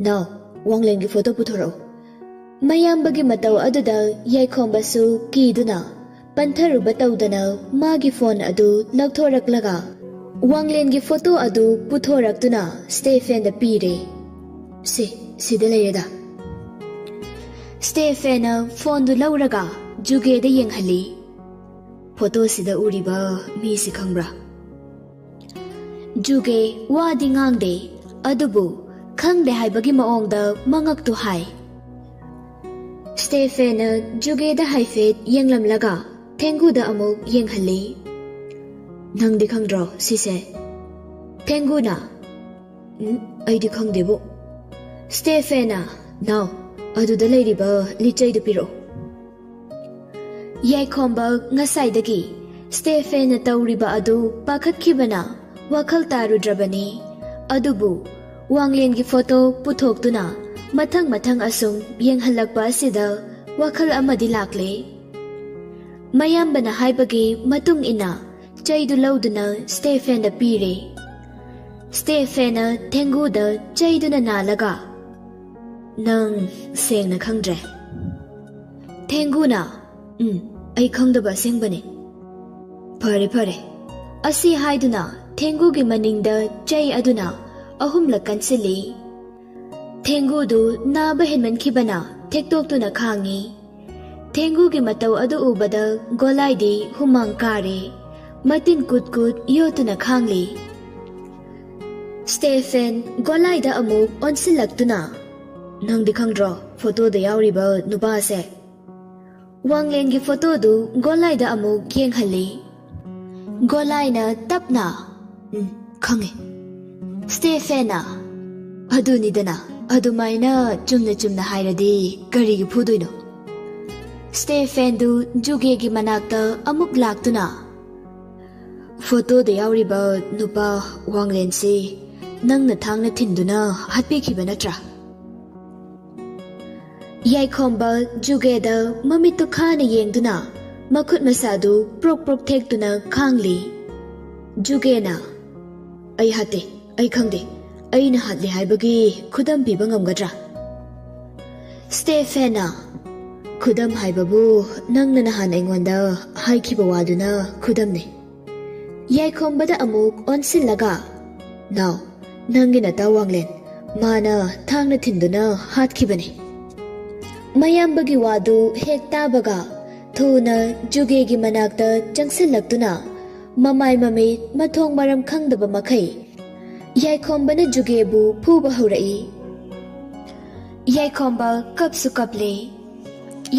Now, Wanglengi photo puthoro. Mayambagi matau aduda yaikhombasu kiduna pantharuba tawdana magi phone adu lauthoraklaga Wanglengi photo adu puthoraktuna Stephen da pire. Sida layeda. Stephen phone du lauraga juge da yenghali. Photo sida uriba mi si khangbra. Juge wadi ngangde adubu khangde haibagi maongda mangaktu hai. Stephen juge da haifet yenglamlaga Tengu da amuk yenghali. Nang di khangdro sise. Tengu na. Ay di khang debu. Stephen na. Now, adu da lady ba lichay da piro. Yay komba ngasay dagi. Stephen na tawriba adu pakat kibana. Wakal taru drabani. Adubu. Wanglen gi photo puthok tu na. Matang asung yenghalakpa sida wakal amadi lakle. Mayamba na haibagi matung ina. Chaydu lauduna Stephen da pire. Stephen na Tengu da chaydu na nalaga. Nang seng na khangdre. Tengu na. Ay khangdaba seng bane. Pare. Asi haiduna Tengu gi maningda chay aduna ahumla kansili. Tengu du naba henman kibana tektok tu na khangi. Tengu gi matau adu ubada golai di humang kare. Matin kut yotu na khangli. Stephen golai da amuk onsilak tu na. Nang di khangdro photo da yauri ba nuba se. Wanglen gi photo du golai da amuk yenghali. Golai na tap na. Khange. Stephen na. Adu ni dana. Adu mai na chumna hairadi kari gi phudoi no. Stephen du juge gi manakta amuk lak tu na. Photo da yauri ba nupa Wanglen si nang na thang na thinduna hatpi khiba natra. Yai khomba juge da mamit to khana yengduna makhut masadu prok thek tuna khangli. Juge na. Ay hate, ay khangde. Ay na hatli haibagi khudam piba ngamgadra. Stephen na. Khudam haibabu nang na nahan aingwanda haikhiba waduna khudam ne. Yai khombada amuk onsilaga. Now, nangina ta Wanglen. Mana thangna thinduna hatkibane. Mayambagi wadu hek tabaga. Thuna juge gi manakta changsilaktuna. Mamai mamit mathong maram khangdaba makai. Yai khombana juge bu phuba haurai. Yai khomba kapsu kaple.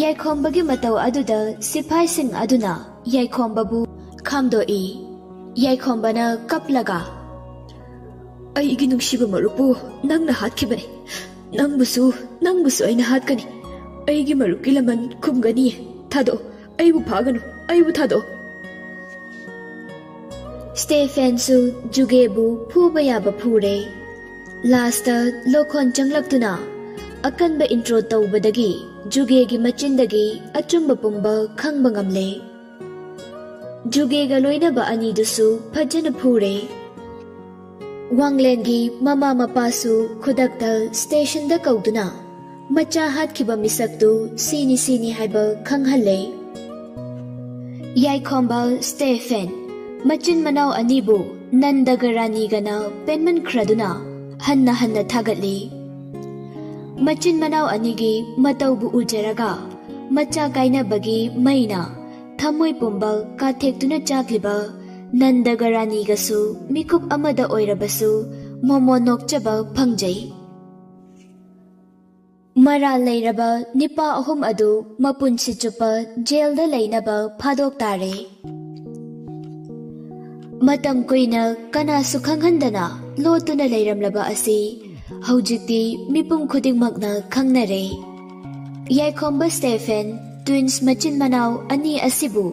Yai khombagi matau aduda sipai sing aduna. Yai khomba bu khamdoi. Yai khombana kaplaga. Ay igi nungsiba marupu nang na hatkibane. Nangbusu ay na hatkani. Ay igi maruki laman kumgani. Thado. Ay bu phagano. Ay bu thado. Stephen su juge bu phuba yaba phure. Lasta lokhon changlaktuna. Akan ba intro tawbadagi. Juge gi machindagi achumba pumba khangba ngamle. Juge ga loina ba ani dusu phajana phure. Wanglen gi mama mapasu khudakta station da kauduna. Macha hatkiba misaktu sini haiba khanghalle. Yai khomba Stephen. Machin manau anibu nandagarani gana penman khraduna. Hanna thagatli. Machin manau anigi mataubu ujaraga. Macha kaina bagi maina. Thamoi pumba kathektuna chakliba. Nandagarani gasu mikup amada oirabasu momo nokchaba phangjai. Mara leiraba nipa ahum adu mapunsi chupa jail da leinaba phadok tare. Matam kuina kana sukhanghandana lotuna leiramlaba asi haujikti mipum khudingmakna khangnare. Yai khomba Stephen twins machin manau ani asibu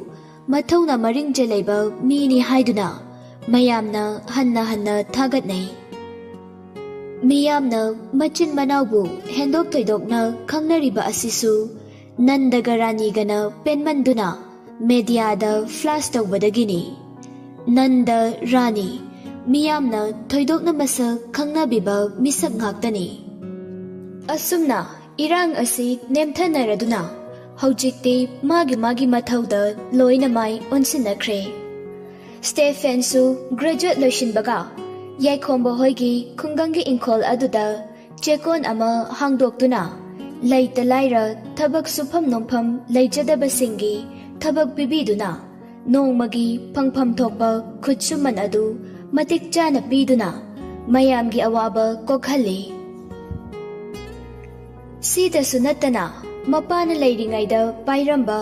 Mathauna maring jelaiba mini haiduna mayamna hanna thagatnai. Miyamna machin manaubu hendok thoidokna khangnariba asisu Nandagarani gana penmanduna mediada flash tawbadagini. Nanda Rani miyamna thoidokna masak khangnabiba misak ngaktani. Asumna irang asi nemthanaraduna hojikti magi mathauda loina mai onsinakre. Stephen su graduate loishinbaga yaikhomba hoigi khungangi inkol aduda chekon ama hangdoktuna laita laira thabak sufam nompham leijadabasingi thabak bibiduna nongmagi phangpham thokpa khutsuman adu matik chana piduna mayamgi awaba kokhalli. Sidasu natana mapana leiringaida pairamba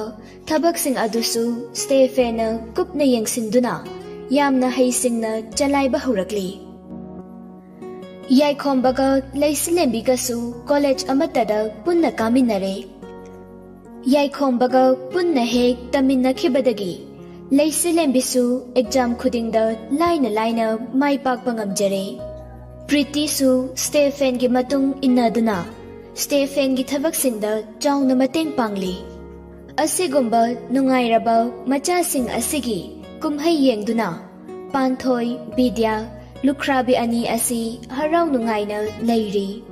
thabaksing adusu Stephen kupna yengsinduna yamna heisingna chalaiba hurakli. Yaikhombaga leisilembigasu college amatada punna kaminare. Yaikhombaga punna hek taminna khibadagi leisilembisu exam khudingda laina maipakpa ngamjare. Pretty su Stephen gi matung innaduna Stephen gi thabaksingda chauna mateng pangli. Asigumba nungairaba machasing asigi kumhai yengduna Panthoi Bidya Lukrabi ani asi harau nungaina leiri.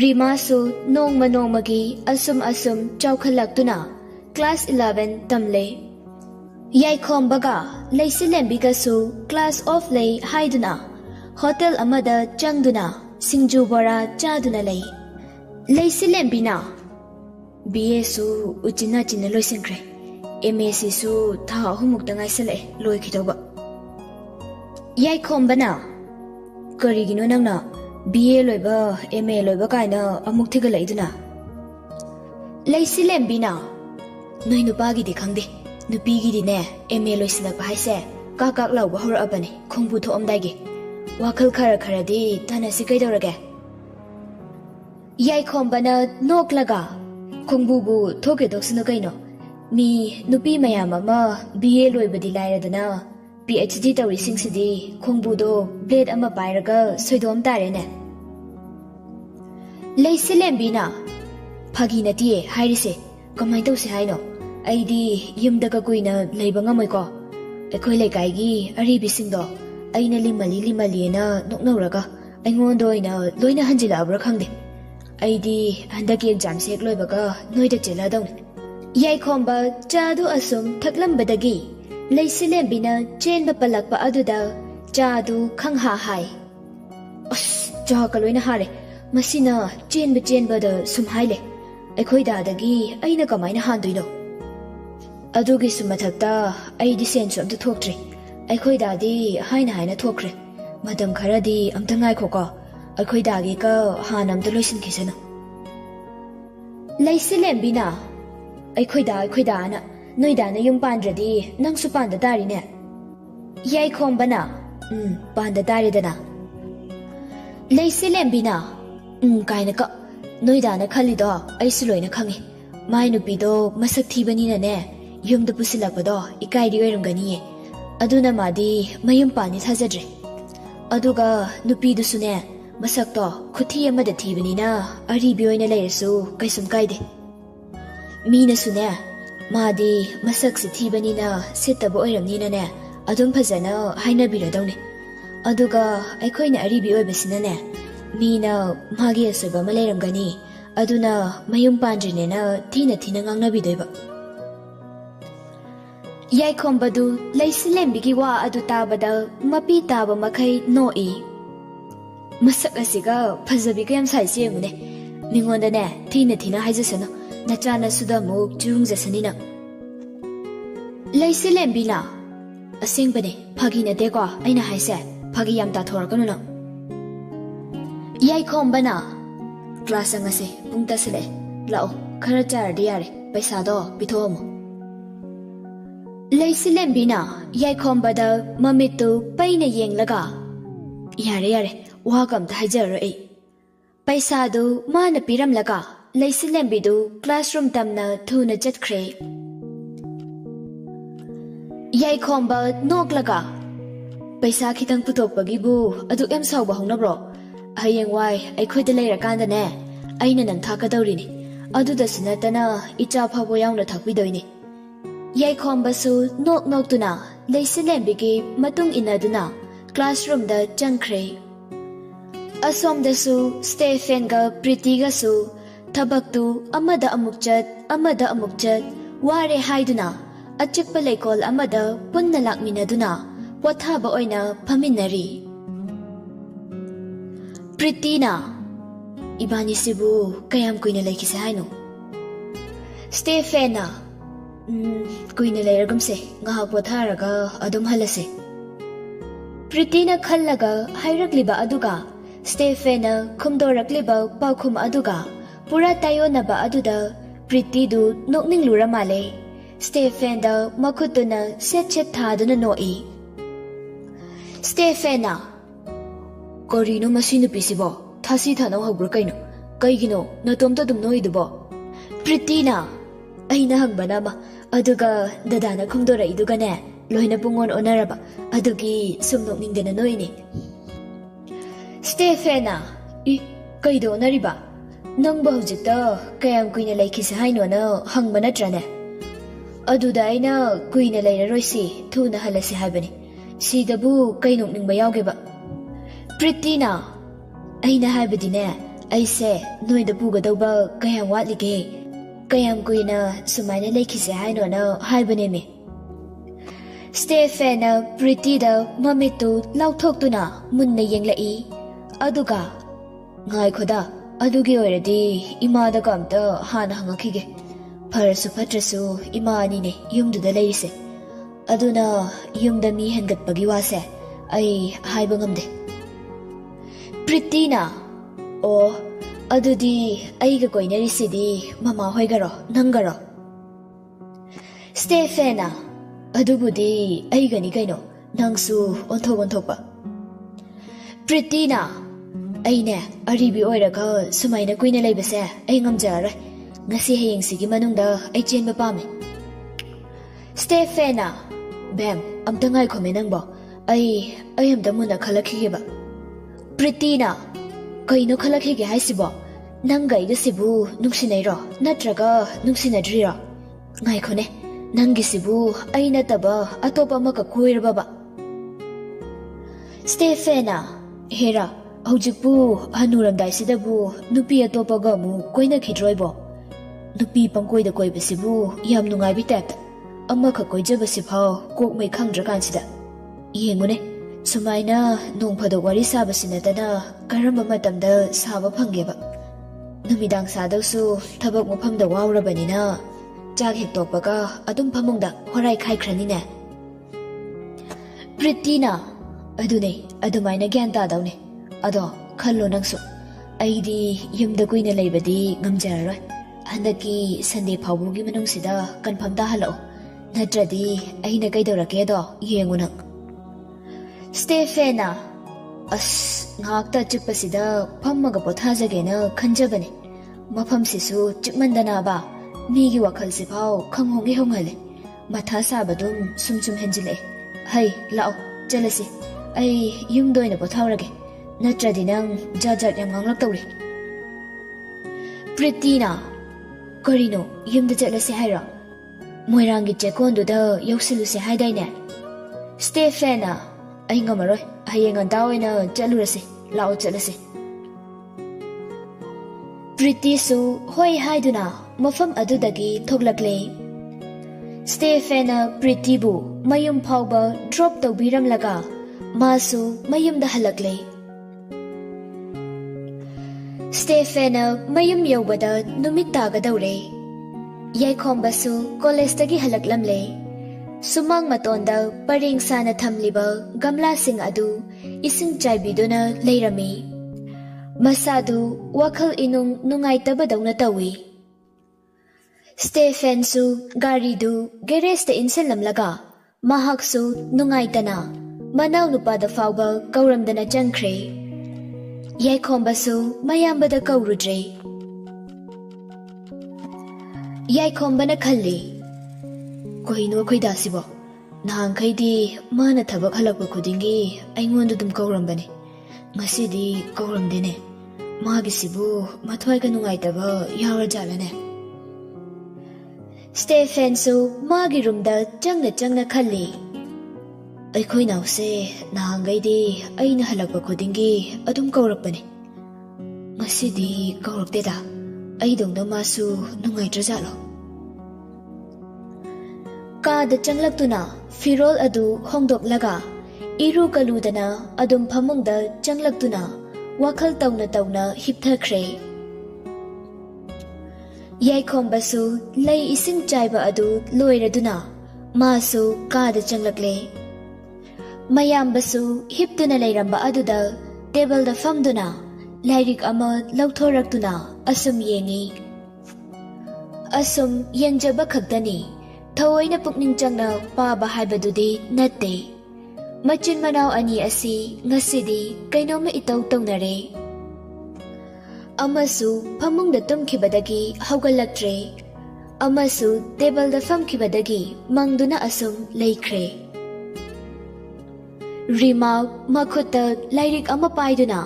Rima su nongmagi asum chaukhalaktuna class 11 tamle. Yaikhombaga leisilembiga su class of lay haiduna hotel amada changduna singju bora chaduna lay. Leisilembina BA su uchina china loisinkre. MAC su tha ahumukta ngaisale loikhidoba. Yaikhomba karigino nangna BA loiba MA loiba kaina amuk thigalaiduna. Leisilembina noi nupagidi khangde nupigidi ne MA loisilakpa haise kakak lauba horabani khongbu thoamdaigi wakhal kharadi tanasi kaidorage. Yaikhomba noklaga khongbubu thoke doksino kaino mi nupi mayam ama BA loibadi lairadana PhD tawrisingsidi khongbudo blade ama pairaga soidom tarene. Leisilembina phagi natie hairise kamai tawse haino aidi yumdaga kuina leiba ngamoiko ekhoi lekai aribisingdo aina limali na noknauraga aingondo ina loina hanjilabra khangde aidi handaki exam sek loibaga noida cheladawne. Yaikhomba chadu asum thaklambadagi leisilembina chenba palakpa aduda chadu khangha hai. As cha kaloina hare masina chenba da sum haile ekhoi dadagi aina kamaina handoino. Adugi sumathakta aidi sensu amta thoktre ekhoi dadi haina thokre madam kharadi amta ngaikho akhoi dagi ka hanamta loisin khisana. Leisilembina akhoi da na noida na yum pandradi nangsu panda dari ne. Yaikhomba panda dari dana. Leisilembina kaina ka noida na khalido aisu loina khangi mai nupido masak thibani na ne yumda pusilakpado ikaidi oiramgani aduna madi mayum pani thajadre. Aduga nupidusune masakto khuthi amada thibani aribi oina leirasu kaisum kaide. Mina sune madi masak si thibani sitaba oiramni ne adum phajana hainabiradawne. Aduga aikhoina aribi oibasina ne mina magi asaba ma leiramgani aduna mayum pandrine thina ngangnabidoiba. Yaikhomba leisilembigi wa adu tabada mapi taba makai noi. Masak asiga phajabiga yam saisi yemune mingonda ne thina haijasana nachana suda muk churungjasanina. Leisilembina asengbane phagi na deko aina haise phagi yam ta thorkanuna. Yaikhomba class angase pungta sele lao khara chardi yare paisa do pithomo. Leisilembina Yaikhomba mamitu paina yenglaga yare wagam ta hajar ei paisa du mana piramlaga Leisilembidu classroom tamna thuna chatkre. Yaikhomba noklaga paisa khitang putokpagibu adu em sauba hongnabro hayengwai aikhoida leirakanda ne aina nang thakadaurini aduda sinatana icha phabo yauna thakbidoini. Yaikhomba su noktuna Leisilembigi matung inaduna classroom da changkre. Asomdasu Stephenga Pritigasu Tabaktu amada amukchat ware haiduna achikpa leikol amada punna lakminaduna pothaba oina phaminari. Pritina Ibani sibu kayam kuina laikise haino. Stephena kuina lairagumse ngahak potharaga adum halase. Pritina khallaga hairagliba aduga Stephena khumdorakliba paukhum aduga pura tayonaba aduda Pritidu nokninglura male. Stephena makutuna set thaduna noi. Stephena Korino masinu pisibo thasi thana hobra kaino kaigino natomta dum noidubo. Pritina aina hangbana ma aduga dadana khumdora iduga ne loina pungon onaraba adugi sumnok ningdena noini. Stephena kaido onariba nangba hujikta kayam kuina laikise haino na hangba natrane. Aduda aina kuina lairaroisi thuna halasi habani sidabu kainok ningba yaugeba. Pritina aina habadine aise noida pugadauba kayam watlige kayam kuina sumaina laikise haino na habane me. Stephena Pritida mamitu lauthokuna munna yenglai aduga ngai khoda adugi oiradi imada kamta hana hangakhige pharasu phatrasu ima ani ne yumduda leise aduna yumda mi hengatpagi wase ai haiba ngamde. Pritina oh adudi aiga koinari sidi mama hoigaro nangaro. Stephena adubudi aiga ni kaino nangsu onthokpa. Pritina aine aribi oiraga sumaina kuina leibase ai ngamjara ngasi hayengsigi manungda ai chenba pame. Stephena bam amta ngai khome nangbo ai amta muna khalakhigeba. Pritina kaino khalakhige haisibo nanga iga sibu nungsinairo natraga nungsinadrira ngai khone nangi sibu aina taba atopa maka koiraba. Stephena hera hujikpu hanuramdai sidabu nupi atopaga mu koina khidroibo nupi pangkoida koibasibu yam nungaibi type amaka koijabasi phau kokmai khangdrakansida yengune sumaina nongphado wari sabasinadana karamba matamda saba phangeba numidang sadausu thabak mafamda wawrabanina chak hektopaga adum phamungda horai khaikranine. Pritina adune adumaina gyan tadawne ado khallo nangsu aidi yumda kuina leibadi ngamjararoi handaki Sunday phawbugi manungsida confirm ta halo natradi aina kaidorake do yengu nang. Stephena as ngakta chikpasida phammaga pothajagena khanjabane mafamsisu chikmandana ba migi wakhalsi phau khanghongi honghale matha sabadum sumsum henjile hai lao jalasi ai yumdoina pothaurage natradi nang jajat yam nganglak tawri. Pritina korino yumda jalasi haira moirangi chekonduda yausiluse haidaine. Stephena ai ngamaroi hayeng andaoina chalurasi lao chalasi. Pritisu hoi haiduna mafam adudagi thoglakle. Stephena Pritibu mayum phauba drop tawbiramlaga masu mayumda halakle. Stephena mayum yawbada numit tagadawre yaikhombasu college-dagi halaklamle. Sumang matonda paring sana thamliba gamla sing adu ising chaibiduna leirami masadu wakhal inung nungaitabadawna tawi. Stephen su gari du garage da insilamlaga mahak su nungaitana manaw nupada fawba kauramdana changkre yaikhomba su mayambada kaurudre. Yaikhomba na khalli kohino khoidasibo nahangkhaidi mana thabak halakpa khudingi aingondu dum kaurambane ngasidi kauramdene magisibu mathwai ka nungaitaba yawrajalane. Stephen su magi roomda changna khalli ꯑꯩꯈꯣꯏ ꯅꯥꯎꯁꯦ ꯅꯍꯥꯟꯒꯩꯗꯤ ꯑꯩꯅ ꯍꯜꯂꯛꯄ ꯈꯨꯗꯤꯡꯒꯤ ꯑꯗꯨꯝ ꯀꯧꯔꯛꯄꯅꯤ ꯉꯁꯤꯗꯤ ꯀꯧꯔꯛꯇꯦꯗ ꯑꯩꯗꯧꯅ ꯃꯥꯁꯨ ꯅꯨꯡꯉꯥꯏꯇ꯭ꯔꯖꯥꯠꯂꯣ ꯀꯥꯗ ꯆꯪꯂꯛꯇꯨꯅ ꯐꯤꯔꯣꯜ ꯑꯗꯨ ꯍꯣꯡꯗꯣꯛꯂꯒ ꯏꯔꯨ ꯀꯂꯨꯗꯅ ꯑꯗꯨꯝ ꯐꯃꯨꯡꯗ ꯆꯪꯂꯛꯇꯨꯅ ꯋꯥꯈꯜ ꯇꯧꯅ ꯇꯧꯅ ꯍꯤꯞꯊꯈ꯭ꯔꯦ ꯌꯥꯏꯈꯣꯝꯕꯁꯨ ꯂꯩ ꯏꯁꯤꯡ ꯆꯥꯏꯕ ꯑꯗꯨ ꯂꯣꯏꯔꯗꯨꯅ ꯃꯥꯁꯨ ꯀꯥꯗ ꯆꯪꯂꯛꯂꯦ ꯃꯌꯥꯝꯕꯁꯨ ꯍꯤꯞꯇꯨꯅ ꯂꯩꯔꯝꯕ ꯑꯗꯨꯗ ꯇꯦꯕꯜꯗ ꯐꯝꯗꯨꯅ ꯂꯥꯏꯔꯤꯛ ꯑꯃ ꯂꯧꯊꯣꯔꯛꯇꯨꯅ ꯑꯁꯨꯝ ꯌꯦꯡꯉꯤ ꯑꯁꯨꯝ ꯌꯦꯡꯖꯕ ꯈꯛꯇꯅꯤ ꯊꯑꯣꯏꯅ ꯄꯨꯛꯅꯤꯡ ꯆꯪꯅ ꯄꯥꯕ ꯍꯥꯏꯕꯗꯨꯗꯤ ꯅꯠꯇꯦ ꯃꯆꯤꯟ ꯃꯅꯥꯎ ꯑꯅꯤ ꯑꯁꯤ ꯉꯁꯤꯗꯤ ꯀꯩꯅꯣꯝꯃ ꯏꯇꯧ ꯇꯧꯅꯔꯦ ꯑꯃꯁꯨ ꯐꯃꯨꯡꯗ ꯇꯨꯝꯈꯤꯕꯗꯒꯤ ꯍꯧꯒꯠꯂꯛꯇ꯭ꯔꯦ ꯑꯃꯁꯨ ꯇꯦꯕꯜꯗ ꯐꯝꯈꯤꯕꯗꯒꯤ ꯃꯪꯗꯨꯅ ꯑꯁꯨꯝ ꯂꯩꯈ꯭ꯔꯦ ꯔꯤꯃꯥ ꯃꯈꯨꯠꯇ ꯂꯥꯏꯔꯤꯛ ꯑꯃ ꯄꯥꯏꯗꯨꯅ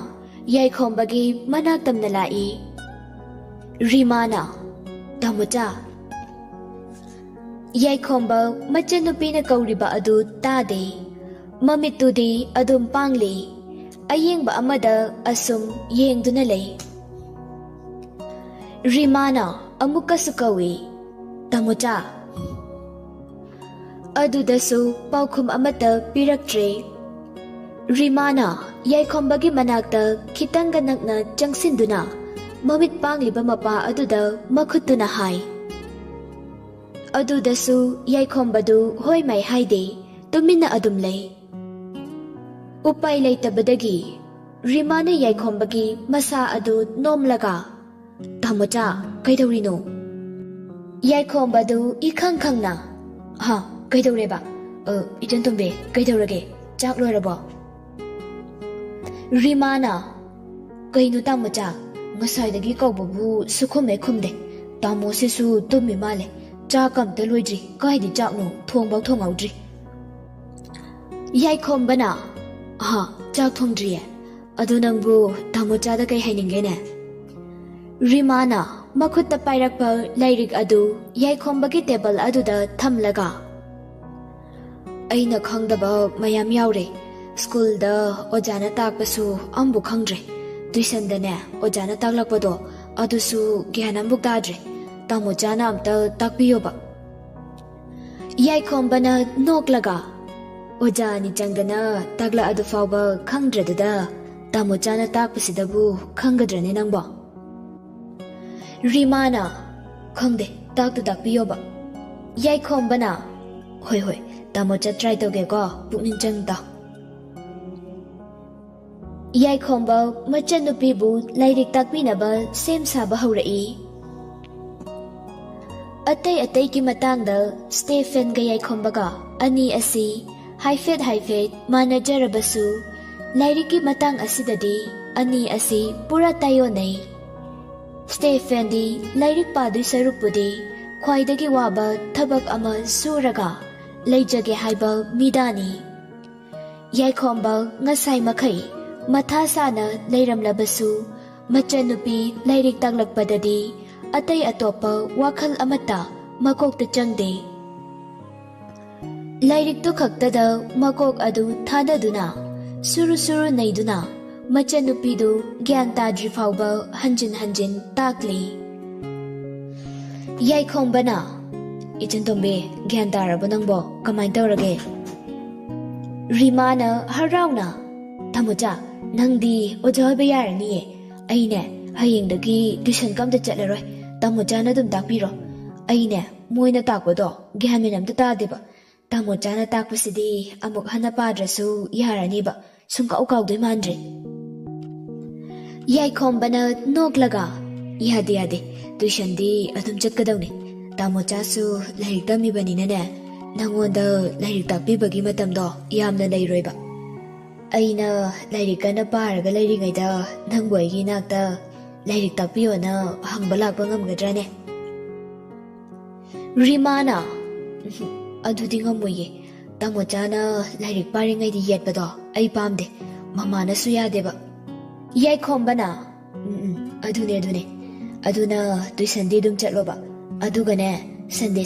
ꯌꯥꯏꯈꯣꯝꯕꯒꯤ ꯃꯅꯥꯛꯇꯝꯅ ꯂꯥꯛꯏ ꯔꯤꯃꯥꯅ ꯇꯥꯃꯣꯆꯥ ꯌꯥꯏꯈꯣꯝꯕ ꯃꯆꯟꯅꯨꯄꯤꯅ ꯀꯧꯔꯤꯕ ꯑꯗꯨ ꯇꯥꯗꯦ ꯃꯃꯤꯠꯇꯨꯗꯤ ꯑꯗꯨꯝ ꯄꯥꯡꯂꯤ ꯑꯌꯦꯡꯕ ꯑꯃꯗ ꯑꯁꯨꯝ ꯌꯦꯡꯗꯨꯅ ꯂꯩ ꯔꯤꯃꯥꯅ ꯑꯃꯨꯛꯀꯁꯨ ꯀꯧꯏ ꯇꯥꯃꯣꯆꯥ ꯑꯗꯨꯗꯁꯨ ꯄꯥꯎꯈꯨꯝ ꯑꯃꯠꯇ ꯄꯤꯔꯛꯇ꯭ꯔꯦ ꯔꯤꯃꯥꯅ ꯌꯥꯏꯈꯣꯝꯕꯒꯤ ꯃꯅꯥꯛꯇ ꯈꯤꯇꯪꯒ ꯅꯛꯅ ꯆꯪꯁꯤꯟꯗꯨꯅ ꯃꯃꯤꯠ ꯄꯥꯡꯂꯤꯕ ꯃꯄꯥ ꯑꯗꯨꯗ ꯃꯈꯨꯠꯇꯨꯅ ꯍꯥꯏ ꯑꯗꯨꯗꯁꯨ ꯌꯥꯏꯈꯣꯝꯕꯗꯨ ꯍꯣꯏ ꯃꯥꯏ ꯍꯥꯏꯗꯦ ꯇꯨꯃꯤꯟꯅ ꯑꯗꯨꯝ ꯂꯩ ꯎꯄꯥꯏ ꯂꯩꯇꯕꯗꯒꯤ ꯔꯤꯃꯥꯅ ꯌꯥꯏꯈꯣꯝꯕꯒꯤ ꯃꯁꯥ ꯑꯗꯨ ꯅꯣꯝꯂꯒ ꯇꯥꯃꯣꯆꯥ ꯀꯩꯗꯧꯔꯤꯅꯣ ꯌꯥꯏꯈꯣꯝꯕꯗꯨ ꯏꯈꯪ ꯈꯪꯅ ꯀꯩꯗꯧꯔꯦꯕ ꯏꯆꯟ ꯇꯣꯝꯕꯤ ꯀꯩꯗꯧꯔꯒꯦ ꯆꯥꯛ ꯂꯣꯏꯔꯕꯣ ꯔꯤꯃꯥꯅ ꯀꯩꯅꯣ ꯇꯥꯃꯣꯆꯥ ꯉꯁꯥꯏꯗꯒꯤ ꯀꯧꯕꯕꯨ ꯁꯨꯈꯨꯝꯃꯦ ꯈꯨꯝꯗꯦ ꯇꯥꯃꯣꯁꯤꯁꯨ ꯇꯨꯝꯃꯤ ꯃꯥꯜꯂꯦ ꯆꯥꯛ ꯑꯝꯇ ꯂꯣꯏꯗ꯭ꯔꯤ ꯀꯥꯏꯗꯤ ꯆꯥꯛꯅꯣ ꯊꯣꯡꯐꯥꯎ ꯊꯣꯡꯍꯧꯗ꯭ꯔꯤ ꯌꯥꯏꯈꯣꯝꯕꯅ ꯆꯥꯛ ꯊꯣꯡꯗ꯭ꯔꯤꯌꯦ ꯑꯗꯨ ꯅꯪꯕꯨ ꯇꯥꯃꯣꯆꯥꯗ ꯀꯩ ꯍꯥꯏꯅꯤꯡꯒꯦꯅꯦ ꯔꯤꯃꯥꯅ ꯃꯈꯨꯠꯇ ꯄꯥꯏꯔꯛꯄ ꯂꯥꯏꯔꯤꯛ ꯑꯗꯨ ꯌꯥꯏꯈꯣꯝꯕꯒꯤ ꯇꯦꯕꯜ ꯑꯗꯨꯗ ꯊꯝꯂꯒ ꯑꯩꯅ ꯈꯪꯗꯕ ꯃꯌꯥꯝ ꯌꯥꯎꯔꯦ ꯁ꯭ꯀꯨꯜꯗ ꯑꯣꯖꯥꯅ ꯇꯥꯛꯄꯁꯨ ꯑꯝꯕꯨ ꯈꯪꯗ꯭ꯔꯦ ꯇꯨꯏꯁꯟꯗꯅꯦ ꯑꯣꯖꯥꯅ ꯇꯥꯛꯂꯛꯄꯗꯣ ꯑꯗꯨꯁꯨ ꯒ꯭ꯌꯥꯟ ꯑꯃꯕꯨꯛ ꯇꯥꯗ꯭ꯔꯦ ꯇꯥꯃꯣꯆꯥꯅ ꯑꯝꯇ ꯇꯥꯛꯄꯤꯌꯣꯕ ꯌꯥꯏꯈꯣꯝꯕꯅ ꯅꯣꯛꯂꯒ ꯑꯣꯖꯥ ꯑꯅꯤ ꯆꯪꯗꯅ ꯇꯥꯛꯂꯛꯑꯗꯨ ꯐꯥꯎꯕ ꯈꯪꯗ꯭ꯔꯗꯨꯗ ꯇꯥꯃꯣꯆꯥꯅ ꯇꯥꯛꯄꯁꯤꯗꯕꯨ ꯈꯪꯒꯗ꯭ꯔꯅꯦ ꯅꯪꯕꯣ ꯔꯤꯃꯥꯅ ꯈꯪꯗꯦ ꯇꯥꯛꯇꯨ ꯇꯥꯛꯄꯤꯌꯣꯕ ꯌꯥꯏꯈꯣꯝꯕꯅ ꯍꯣꯏ ꯇꯥꯃꯣꯆꯥ ꯇ꯭ꯔꯥꯏ ꯇꯧꯒꯦꯀꯣ ꯄꯨꯛꯅꯤꯡ ꯆꯪ ꯇꯥꯎ ꯌꯥꯏꯈꯣꯝꯕ ꯃꯆꯟꯅꯨꯄꯤꯕꯨ ꯂꯥꯏꯔꯤꯛ ꯇꯥꯛꯄꯤꯅꯕ ꯁꯦꯝ ꯁꯥꯕ ꯍꯧꯔꯛꯏ ꯑꯇꯩ ꯑꯇꯩꯒꯤ ꯃꯇꯥꯡꯗ ꯁ꯭ꯇꯦꯐꯦꯟꯒ ꯌꯥꯏꯈꯣꯝꯕꯒ ꯑꯅꯤ ꯑꯁꯤ ꯍꯥꯏꯐꯦꯠ ꯃꯥꯟꯅꯖꯔꯕꯁꯨ ꯂꯥꯏꯔꯤꯛꯀꯤ ꯃꯇꯥꯡ ꯑꯁꯤꯗꯗꯤ ꯑꯅꯤ ꯑꯁꯤ ꯄꯨꯔꯥ ꯇꯥꯏꯌꯣꯟꯅꯩ ꯁ꯭ꯇꯦꯐꯦꯟꯗꯤ ꯂꯥꯏꯔꯤꯛ ꯄꯥꯗꯣꯏ ꯁꯔꯨꯛꯄꯨꯗꯤ ꯈ꯭ꯋꯥꯏꯗꯒꯤ ꯋꯥꯕ ꯊꯕꯛ ꯑꯃ ꯁꯨꯔꯒ ꯂꯩꯖꯒꯦ ꯍꯥꯏꯕ ꯃꯤꯗꯥꯅꯤ ꯌꯥꯏꯈꯣꯝꯕ ꯉꯁꯥꯏ ꯃꯈꯩ ꯃꯊꯥ ꯁꯥꯅ ꯂꯩꯔꯝꯂꯕꯁꯨ ꯃꯆꯟꯅꯨꯄꯤ ꯂꯥꯏꯔꯤꯛ ꯇꯥꯛꯂꯛꯄꯗꯗꯤ ꯑꯇꯩ ꯑꯇꯣꯞꯄ ꯋꯥꯈꯜ ꯑꯃꯠꯇ ꯃꯀꯣꯛꯇ ꯆꯪꯗꯦ ꯂꯥꯏꯔꯤꯛꯇꯨ ꯈꯛꯇꯗ ꯃꯀꯣꯛ ꯑꯗꯨ ꯊꯥꯗꯗꯨꯅ ꯁꯨꯔꯨ ꯁꯨꯔꯨ ꯅꯩꯗꯨꯅ ꯃꯆꯟꯅꯨꯄꯤꯗꯨ ꯒ꯭ꯌꯥꯟ ꯇꯥꯗ꯭ꯔꯤ ꯐꯥꯎꯕ ꯍꯟꯖꯤꯟ ꯍꯟꯖꯤꯟ ꯇꯥꯛꯂꯤ ꯌꯥꯏꯈꯣꯝꯕꯅ ꯏꯆꯟ ꯇꯣꯝꯕꯤ ꯒ꯭ꯌꯥꯟ ꯇꯥꯔꯕꯣ ꯅꯪꯕꯣ ꯀꯃꯥꯏꯅ ꯇꯧꯔꯒꯦ ꯔꯤꯃꯥꯅ ꯍꯔꯥꯎꯅ ꯇꯥꯃꯣꯆꯥ ꯅꯪꯗꯤ ꯑꯣꯖꯥ ꯑꯣꯏꯕ ꯌꯥꯔꯅꯤꯌꯦ ꯑꯩꯅꯦ ꯍꯌꯦꯡꯗꯒꯤ ꯇꯨꯏꯁꯟ ꯀꯝꯇ ꯆꯠꯂꯔꯣꯏ ꯇꯥꯃꯣꯆꯥꯅ ꯑꯗꯨꯝ ꯇꯥꯛꯄꯤꯔꯣ ꯑꯩꯅꯦ ꯃꯣꯏꯅ ꯇꯥꯛꯄꯗꯣ ꯒ꯭ꯌꯥꯟ ꯃꯦꯟ ꯑꯝꯇ ꯇꯥꯗꯦꯕ ꯇꯥꯃꯣꯆꯥꯅ ꯇꯥꯛꯄꯁꯤꯗꯤ ꯑꯃꯨꯛ ꯍꯟꯅ ꯄꯥꯗ꯭ꯔꯁꯨ ꯌꯥꯔꯅꯤꯕ ꯁꯨꯡꯀꯥꯎ ꯀꯥꯎꯗꯣꯏ ꯃꯥꯟꯗ꯭ꯔꯦ ꯌꯥꯏꯈꯣꯝꯕꯅ ꯅꯣꯛꯂꯒ ꯌꯥꯗꯦ ꯇꯨꯏꯁꯟꯗꯤ ꯑꯗꯨꯝ ꯆꯠꯀꯗꯧꯅꯤ ꯇꯥꯃꯣꯆꯥꯁꯨ ꯂꯥꯏꯔꯤꯛ ꯇꯝꯃꯤꯕꯅꯤꯅꯅꯦ ꯅꯪꯉꯣꯟꯗ ꯂꯥꯏꯔꯤꯛ ꯇꯥꯛꯄꯤꯕꯒꯤ ꯃꯇꯝꯗꯣ ꯌꯥꯝꯅ ꯂꯩꯔꯣꯏꯕ ꯑꯩꯅ ꯂꯥꯏꯔꯤꯛ ꯀꯟꯅ ꯄꯥꯔꯒ ꯂꯩꯔꯤꯉꯩꯗ ꯅꯪꯕꯨ ꯑꯩꯒꯤ ꯏꯅꯥꯛꯇ ꯂꯥꯏꯔꯤꯛ ꯇꯥꯛꯄꯤꯌꯣꯅ ꯍꯪꯕ ꯂꯥꯛꯄ ꯉꯝꯒꯗ꯭ꯔꯥꯅꯦ ꯔꯤꯃꯥꯅ ꯑꯗꯨꯗꯤ ꯉꯝꯃꯣꯏꯌꯦ ꯇꯥꯃꯣꯆꯥꯅ ꯂꯥꯏꯔꯤꯛ ꯄꯥꯔꯤꯉꯩꯗ ꯌꯦꯠꯄꯗꯣ ꯑꯩ ꯄꯥꯝꯗꯦ ꯃꯃꯥꯅꯁꯨ ꯌꯥꯗꯦꯕ ꯌꯥꯏꯈꯣꯝꯕꯅ ꯑꯗꯨꯅꯦ ꯑꯗꯨꯅ ꯇꯨꯏꯁꯟꯗꯤ ꯑꯗꯨꯝ ꯆꯠꯂꯣꯕ ꯑꯗꯨꯒꯅꯦ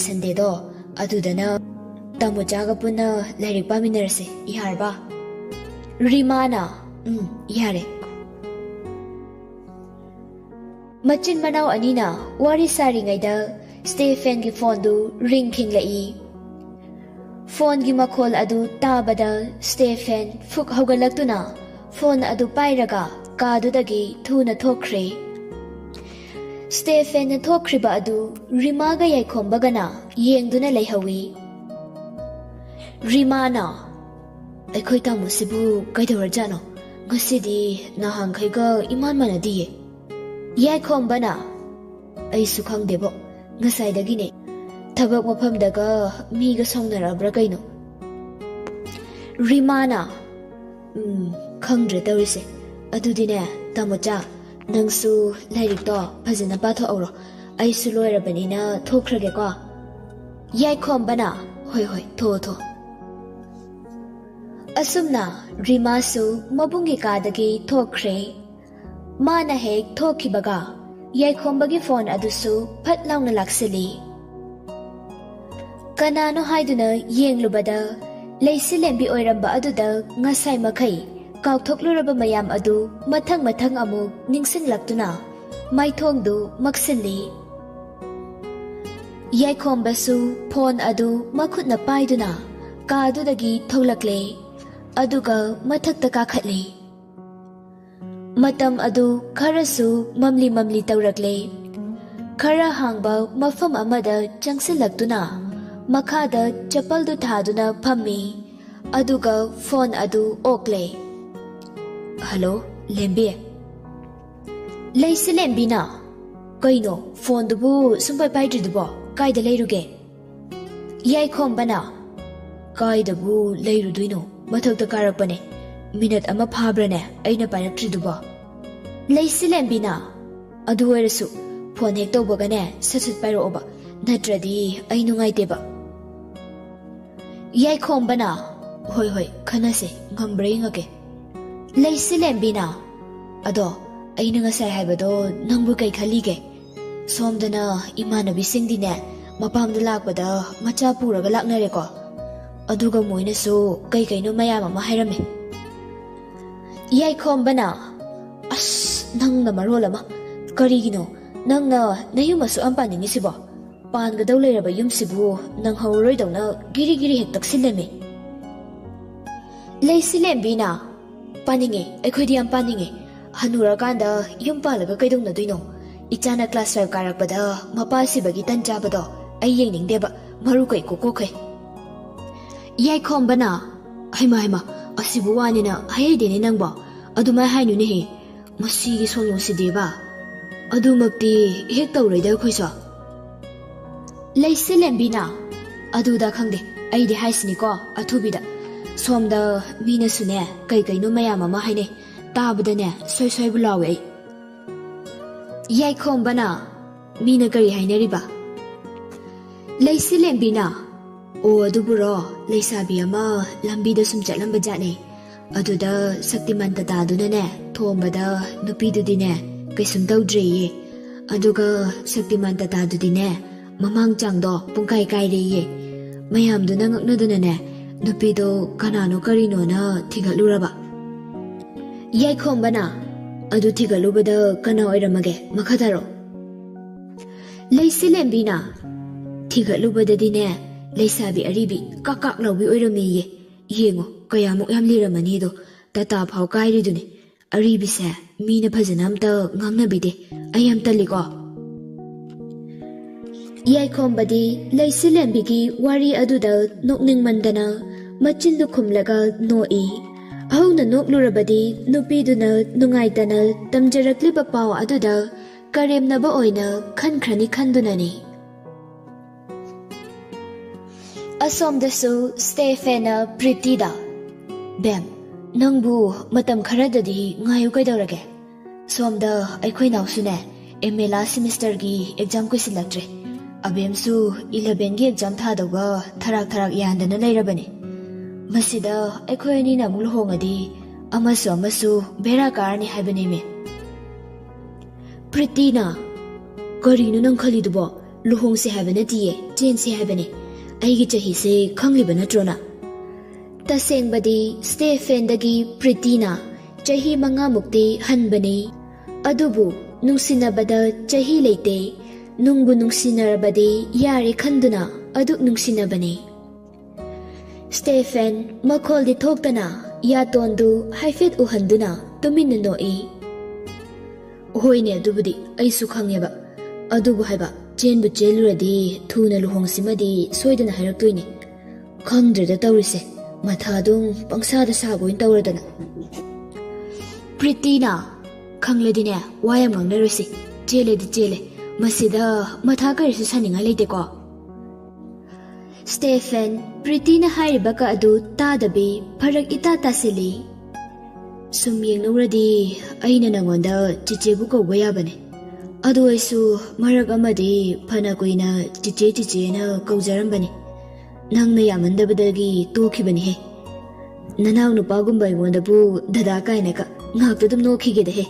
ꯁꯟꯗꯦꯗꯣ ꯑꯗꯨꯗꯅ tamuchaga puna lairik paminarase yarba rimana yare machin manau anina wari sari ngaida Stephen gi phone du ring khinglai phone gi makhol adu tabada Stephen fuk hogalaktuna phone adu pairaga kadu dagi thuna thokre Stephen na thokriba adu Rima ga yaikhombaga yengduna leihawi Rimana aikhoi tamu sibu kaidawrjano ngasidi nahankhaiga iman manadi yaikhomba aisu khangdebo ngasaidagine thabak mafamdaga miga songnarabra kaino Rimana khangdre tawrise adudine tamocha nangsu lairik to phajana patho auro aisu loirabanina thokrage ko yaikhomba hoi tho asumna Rima su mabungi kadagi thokre mana hek thokibaga yaikhomba phone adusu phat launa laksili kanano haiduna yenglubada leisilembi oiramba aduda ngasai makai kaukthoklaraba mayam adu mathang amu ningsinglaktuna maithongdu maksili yaikhomba su phone adu makhutna paiduna kadudagi tholakle aduga mathakta kakhatli matam adu kharasu mamli tawrakle khara hangba mafam amada changsilaktuna makhada chapal du thaduna phammi aduga phone adu okle hello lembi leisi lembina kaino phone dubu sumpai paidri dubo kaida leiruge yaikhomba kaida bu leiruduino mathakta karakpane minute ama phabrane aina pairaktri dubo leisi lembina adu oirasu phone hek tawbagane sasut pairooba natradi ai nungaiteba yaikhomba hoi khanase ngambre ngake leisi lembina ado aina ngasai haibado nangbu kai khalige somdana imanabi singdine mapamda lakpada macha puraga laknare ko aduga moina so kaino mayam ama hairame yaikhomba as nangna marolama karigino nangna nayumasu ampani sibo panga dawleraba yumsibu nang hawroidawna giri hek taksileme leisi lembina paninge aikhodi am paninge hanura kanda yum palaga kaidongna duino ichana class 5 karakpada mapa sibagi tanjabado ai yengningdeba maru kai kokokai yaikhomba haima asibu wanina haidene nangba aduma hainune he masigi solongsideba adumakti hek tawraida khoisa leisi lembina aduda khangde aidi haisini ko athubida somda mina sune kaino mayam ama haine tabadane soi bulawe yaikhomba mina kari hainariba leisi lembina o aduburo leisabi ama lambida sum chatlamba jane aduda saktimanta tadunane thombada nupidudine kaisum tawdreye aduga saktimanta tadudine mamang changdo pungkai kaireye mayamduna ngaknadunane nupido kanano karino na thigaluraba yaikhomba adu thigalubada kana oiramage makhadaro leisi lembina thigalubadadine leisabi aribi kakak lawbi oiramiye yengo kayamuk yam liramani do tata phau kairidune aribi se mina phajana amta ngangnabide ayam taliko yaikhomba leisi lembigi wari aduda nokning mandana machindu khumlaga noi ahuna noklurabadi nupiduna nungaitana tamjarakliba paw aduda karemnaba oina khankrani khandunani asomdasu Stephen Pretida bem nangbu matam kharadadi ngayu kaidawrage somda aikhoi nausune MA last semester gi exam kuisilaktre abemsu 11 gi exam thadawga tharak yandana leirabane masida aikhoi ni na mul hongadi amasu bera karni haibane me Pretina karinu nang khalidubo luhong se haibane tiye chen se haibane ꯑꯩꯒꯤ ꯆꯍꯤꯁꯦ ꯈꯪꯂꯤꯕ ꯅꯠꯇ꯭ꯔꯣꯅ? ꯇꯁꯦꯡꯕꯗꯤ ꯁ꯭ꯇꯦꯐꯦꯟꯗꯒꯤ ꯄ꯭ꯔꯤꯇꯤꯅ ꯆꯍꯤ 5ꯃꯨꯛꯇꯤ ꯍꯟꯕꯅꯤ. ꯑꯗꯨꯕꯨ ꯅꯨꯡꯁꯤꯅꯕꯗ ꯆꯍꯤ ꯂꯩꯇꯦ. ꯅꯨꯡꯕꯨ ꯅꯨꯡꯁꯤꯅꯔꯕꯗꯤ ꯌꯥꯔꯦ ꯈꯟꯗꯨꯅ ꯑꯗꯨꯛ ꯅꯨꯡꯁꯤꯅꯕꯅꯤ. ꯁ꯭ꯇꯦꯐꯦꯟ ꯃꯈꯣꯜꯗꯤ ꯊꯣꯛꯇꯅ ꯌꯥꯇꯣꯟꯗꯨ ꯍꯥꯏꯐꯦꯠ ꯎꯍꯟꯗꯨꯅ ꯇꯨꯃꯤꯟꯅ ꯅꯣꯛꯏ. ꯍꯣꯏꯅꯦ ꯑꯗꯨꯕꯨꯗꯤ ꯑꯩꯁꯨ ꯈꯪꯉꯦꯕ. ꯑꯗꯨꯕꯨ ꯍꯥꯏꯕ ꯆꯦꯟꯕꯨ ꯆꯦꯜꯂꯨꯔꯗꯤ ꯊꯨꯅ ꯂꯨꯍꯣꯡꯁꯤꯃꯗꯤ ꯁꯣꯏꯗꯅ ꯍꯥꯏꯔꯛꯇꯣꯏꯅꯤ. ꯈꯪꯗ꯭ꯔꯦꯗ ꯇꯧꯔꯤꯁꯦ. ꯃꯊꯥ ꯑꯗꯨꯝ ꯄꯪꯁꯥꯗ ꯁꯥꯕ ꯑꯣꯏꯅ ꯇꯧꯔꯗꯅ. ꯄ꯭ꯔꯤꯇꯤꯅ ꯈꯪꯂꯗꯤꯅꯦ ꯋꯥ ꯌꯥꯝ ꯉꯥꯡꯅꯔꯣꯏꯁꯤ. ꯆꯦꯜꯂꯦꯗꯤ ꯆꯦꯜꯂꯦ. ꯃꯁꯤꯗ ꯃꯊꯥ ꯀꯔꯤꯁꯨ ꯁꯥꯅꯤꯡꯉꯥꯏ ꯂꯩꯇꯦꯀꯣ. ꯁ꯭ꯇꯦꯐꯦꯟ ꯄ꯭ꯔꯤꯇꯤꯅ ꯍꯥꯏꯔꯤꯕꯒ ꯑꯗꯨ ꯇꯥꯗꯕꯤ ꯐꯔꯛ ꯏꯇꯥ ꯇꯥꯁꯤꯜꯂꯤ. ꯁꯨꯝ ꯌꯦꯡꯅꯧꯔꯗꯤ ꯑꯩꯅ ꯅꯉꯣꯟꯗ ꯆꯤꯆꯦꯕꯨ ꯀꯧꯕ ꯌꯥꯕꯅꯦ. ꯑꯗꯨ ꯑꯩꯁꯨ ꯃꯔꯛ ꯑꯃꯗꯤ ꯐꯅ ꯀꯨꯏꯅ ꯆꯤꯆꯦ ꯆꯤꯆꯦꯅ ꯀꯧꯖꯔꯝꯕꯅꯤ. ꯅꯪꯅ ꯌꯥꯃꯟꯗꯕꯗꯒꯤ ꯇꯣꯛꯈꯤꯕꯅꯤꯍꯦ. ꯅꯅꯥꯎ ꯅꯨꯄꯥꯒꯨꯝꯕ ꯑꯩꯉꯣꯟꯗꯕꯨ ꯗꯗꯥ ꯀꯥꯏꯅꯒ ꯉꯥꯛꯇ ꯑꯗꯨꯝ ꯅꯣꯛꯈꯤꯒꯦꯗꯍꯦ.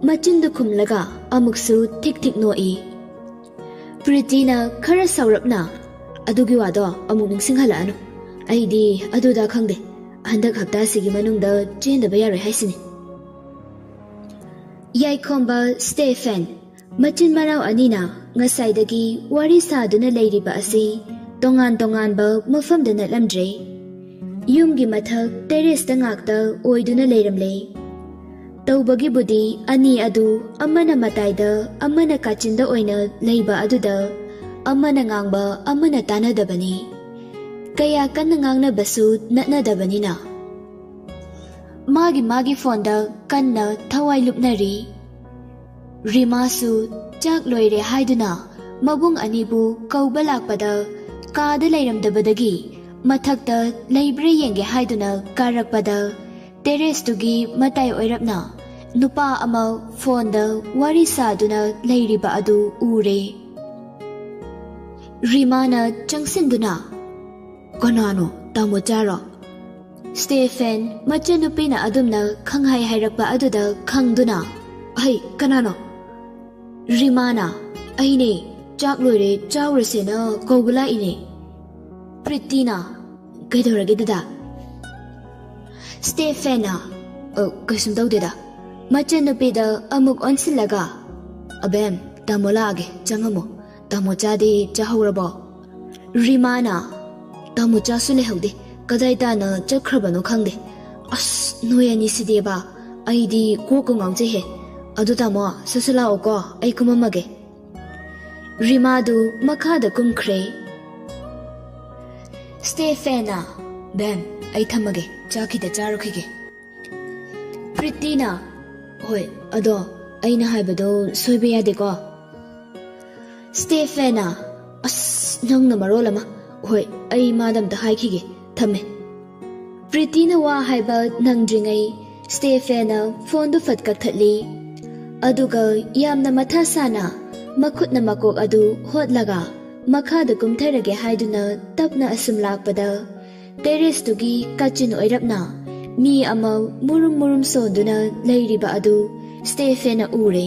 ꯃꯆꯤꯟꯗꯨ ꯈꯨꯝꯂꯒ ꯑꯃꯨꯛꯁꯨ ꯊꯤꯛ ꯊꯤꯛ ꯅꯣꯛꯏ. ꯄ꯭ꯔꯤꯇꯤꯅ ꯈꯔ ꯁꯥꯎꯔꯞꯅ ꯑꯗꯨꯒꯤ ꯋꯥꯗꯣ ꯑꯃꯨꯛ ꯅꯤꯡꯁꯤꯡꯍꯜꯂꯛꯑꯅꯨ. ꯑꯩꯗꯤ ꯑꯗꯨꯗ ꯈꯪꯗꯦ. ꯍꯟꯗꯛ ꯍꯞꯇꯥꯁꯤꯒꯤ ꯃꯅꯨꯡꯗ ꯆꯦꯟꯗꯕ ꯌꯥꯔꯣꯏ ꯍꯥꯏꯁꯤꯅꯤ. ꯌꯥꯏꯈꯣꯝꯕ ꯁ꯭ꯇꯦꯐꯦꯟ ꯃꯆꯤꯟ ꯃꯅꯥꯎ ꯑꯅꯤꯅ ꯉꯁꯥꯏꯗꯒꯤ ꯋꯥꯔꯤ ꯁꯥꯗꯨꯅ ꯂꯩꯔꯤꯕ ꯑꯁꯤ ꯇꯣꯉꯥꯟ ꯇꯣꯉꯥꯟꯕ ꯃꯐꯝꯗ ꯅꯠꯂꯝꯗ꯭ꯔꯦ. ꯌꯨꯝꯒꯤ ꯃꯊꯛ ꯇꯦꯔꯦꯁꯇ ꯉꯥꯛꯇ ꯑꯣꯏꯗꯨꯅ ꯂꯩꯔꯝꯂꯦ. ꯇꯧꯕꯒꯤꯕꯨꯗꯤ ꯑꯅꯤ ꯑꯗꯨ ꯑꯃꯅ ꯃꯇꯥꯏꯗ ꯑꯃꯅ ꯀꯥꯆꯤꯟꯗ ꯑꯣꯏꯅ ꯂꯩꯕ ꯑꯗꯨꯗ ꯑꯃꯅ ꯉꯥꯡꯕ ꯑꯃꯅ ꯇꯥꯅꯗꯕꯅꯤ. ꯀꯌꯥ ꯀꯟꯅ ꯉꯥꯡꯅꯕꯁꯨ ꯅꯠꯅꯗꯕꯅꯤꯅ ꯃꯥꯒꯤ ꯐꯣꯟꯗ ꯀꯟꯅ ꯊꯋꯥꯏ ꯂꯨꯞꯅꯔꯤ. ꯔꯤꯃꯥꯁꯨ ꯆꯥꯛ ꯂꯣꯏꯔꯦ ꯍꯥꯏꯗꯨꯅ ꯃꯕꯨꯡ ꯑꯅꯤꯕꯨ ꯀꯧꯕ ꯂꯥꯛꯄꯗ ꯀꯥꯗ ꯂꯩꯔꯝꯗꯕꯗꯒꯤ ꯃꯊꯛꯇ ꯂꯩꯕ꯭ꯔꯥ ꯌꯦꯡꯒꯦ ꯍꯥꯏꯗꯨꯅ ꯀꯥꯔꯛꯄꯗ ꯇꯦꯔꯦꯁꯇꯨꯒꯤ ꯃꯇꯥꯏ ꯑꯣꯏꯔꯞꯅ ꯅꯨꯄꯥ ꯑꯃ ꯐꯣꯟꯗ ꯋꯥꯔꯤ ꯁꯥꯗꯨꯅ ꯂꯩꯔꯤꯕ ꯑꯗꯨ ꯎꯔꯦ. ꯔꯤꯃꯥꯅ ꯆꯪꯁꯤꯟꯗꯨꯅ ꯀꯅꯥꯅꯣ ꯇꯥꯃꯣ ꯆꯥꯔꯣ? ꯁ꯭ꯇꯦꯐꯦꯟ ꯃꯆꯟꯅꯨꯄꯤꯅ ꯑꯗꯨꯝꯅ ꯈꯪꯍꯥꯏ ꯍꯥꯏꯔꯛꯄ ꯑꯗꯨꯗ ꯈꯪꯗꯨꯅ ꯍꯩ ꯀꯅꯥꯅꯣ? ꯔꯤꯃꯥꯅ ꯑꯩꯅꯦ ꯆꯥꯛ ꯂꯣꯏꯔꯦ ꯆꯥꯎꯔꯁꯦꯅ ꯀꯧꯕ ꯂꯥꯛꯏꯅꯦ. ꯄ꯭ꯔꯤꯇꯤꯅ ꯀꯩꯗꯧꯔꯒꯦ ꯗꯗꯥ? ꯁ꯭ꯇꯦꯐꯦꯟꯅ ꯀꯩꯁꯨꯝ ꯇꯧꯗꯦꯗ. ꯃꯆꯟꯅꯨꯄꯤꯗ ꯑꯃꯨꯛ ꯑꯣꯟꯁꯤꯜꯂꯒ ꯑꯕꯦꯝ ꯇꯥꯃꯣ ꯂꯥꯛꯑꯒꯦ ꯆꯪꯉꯝꯃꯣ. ꯇꯥꯃꯣ ꯆꯥꯗꯤ ꯆꯥꯍꯧꯔꯕꯣ? ꯔꯤꯃꯥꯅ ꯇꯥꯃꯣ ꯆꯥꯁꯨ ꯂꯩꯍꯧꯗꯦ. ꯀꯗꯥꯏ ꯇꯥꯅ ꯆꯠꯈ꯭ꯔꯕꯅꯣ ꯈꯪꯗꯦ. ꯑꯁ ꯅꯣꯏ ꯑꯅꯤꯁꯤꯗꯤꯕ ꯑꯩꯗꯤ ꯀꯣꯛꯀ ꯉꯥꯎꯖꯩꯍꯦ. ꯑꯗꯨ ꯇꯥꯃꯣ ꯁꯠ ꯂꯥꯛꯑꯣꯀꯣ ꯑꯩ ꯀꯨꯝꯃꯝꯃꯒꯦ. ꯔꯤꯃꯥꯗꯨ ꯃꯈꯥꯗ ꯀꯨꯝꯈ꯭ꯔꯦ. ꯁ꯭ꯇꯦꯐꯦꯟꯅ ꯕꯦꯝ ꯑꯩ ꯊꯝꯃꯒꯦ ꯆꯥꯛ ꯈꯤꯇ ꯆꯥꯔꯨꯈꯤꯒꯦ. ꯄ꯭ꯔꯤꯇꯤꯅ ꯍꯣꯏ ꯑꯗꯣ ꯑꯩꯅ ꯍꯥꯏꯕꯗꯣ ꯁꯣꯏꯕ ꯌꯥꯗꯦꯀꯣ. ꯁ꯭ꯇꯦꯐꯦꯟꯅ ꯑꯁ ꯅꯪꯅ ꯃꯔꯣꯜ ꯑꯃ. ꯍꯣꯏ ꯑꯩ ꯃꯥꯗ ꯑꯝꯇ ꯍꯥꯏꯈꯤꯒꯦ ꯊꯝꯃꯦ. ꯄ꯭ꯔꯤꯇꯤꯅ ꯋꯥ ꯍꯥꯏꯕ ꯅꯪꯗ꯭ꯔꯤꯉꯩ ꯁ꯭ꯇꯦꯐꯦꯟꯅ ꯐꯣꯟꯗꯨ ꯐꯠ ꯀꯛꯊꯠꯂꯤ. ꯑꯗꯨꯒ ꯌꯥꯝꯅ ꯃꯊꯥ ꯁꯥꯅ ꯃꯈꯨꯠꯅ ꯃꯀꯣꯛ ꯑꯗꯨ ꯍꯣꯠꯂꯒ ꯃꯈꯥꯗ ꯀꯨꯝꯊꯔꯒꯦ ꯍꯥꯏꯗꯨꯅ ꯇꯞꯅ ꯑꯁꯨꯝ ꯂꯥꯛꯄꯗ ꯇꯦꯔꯦꯁꯇꯨꯒꯤ ꯀꯥꯆꯤꯟ ꯑꯣꯏꯔꯞꯅ ꯃꯤ ꯑꯃ ꯃꯨꯔꯨꯝ ꯃꯨꯔꯨꯝ ꯁꯣꯟꯗꯨꯅ ꯂꯩꯔꯤꯕ ꯑꯗꯨ ꯁ꯭ꯇꯦꯐꯦꯟꯅ ꯎꯔꯦ.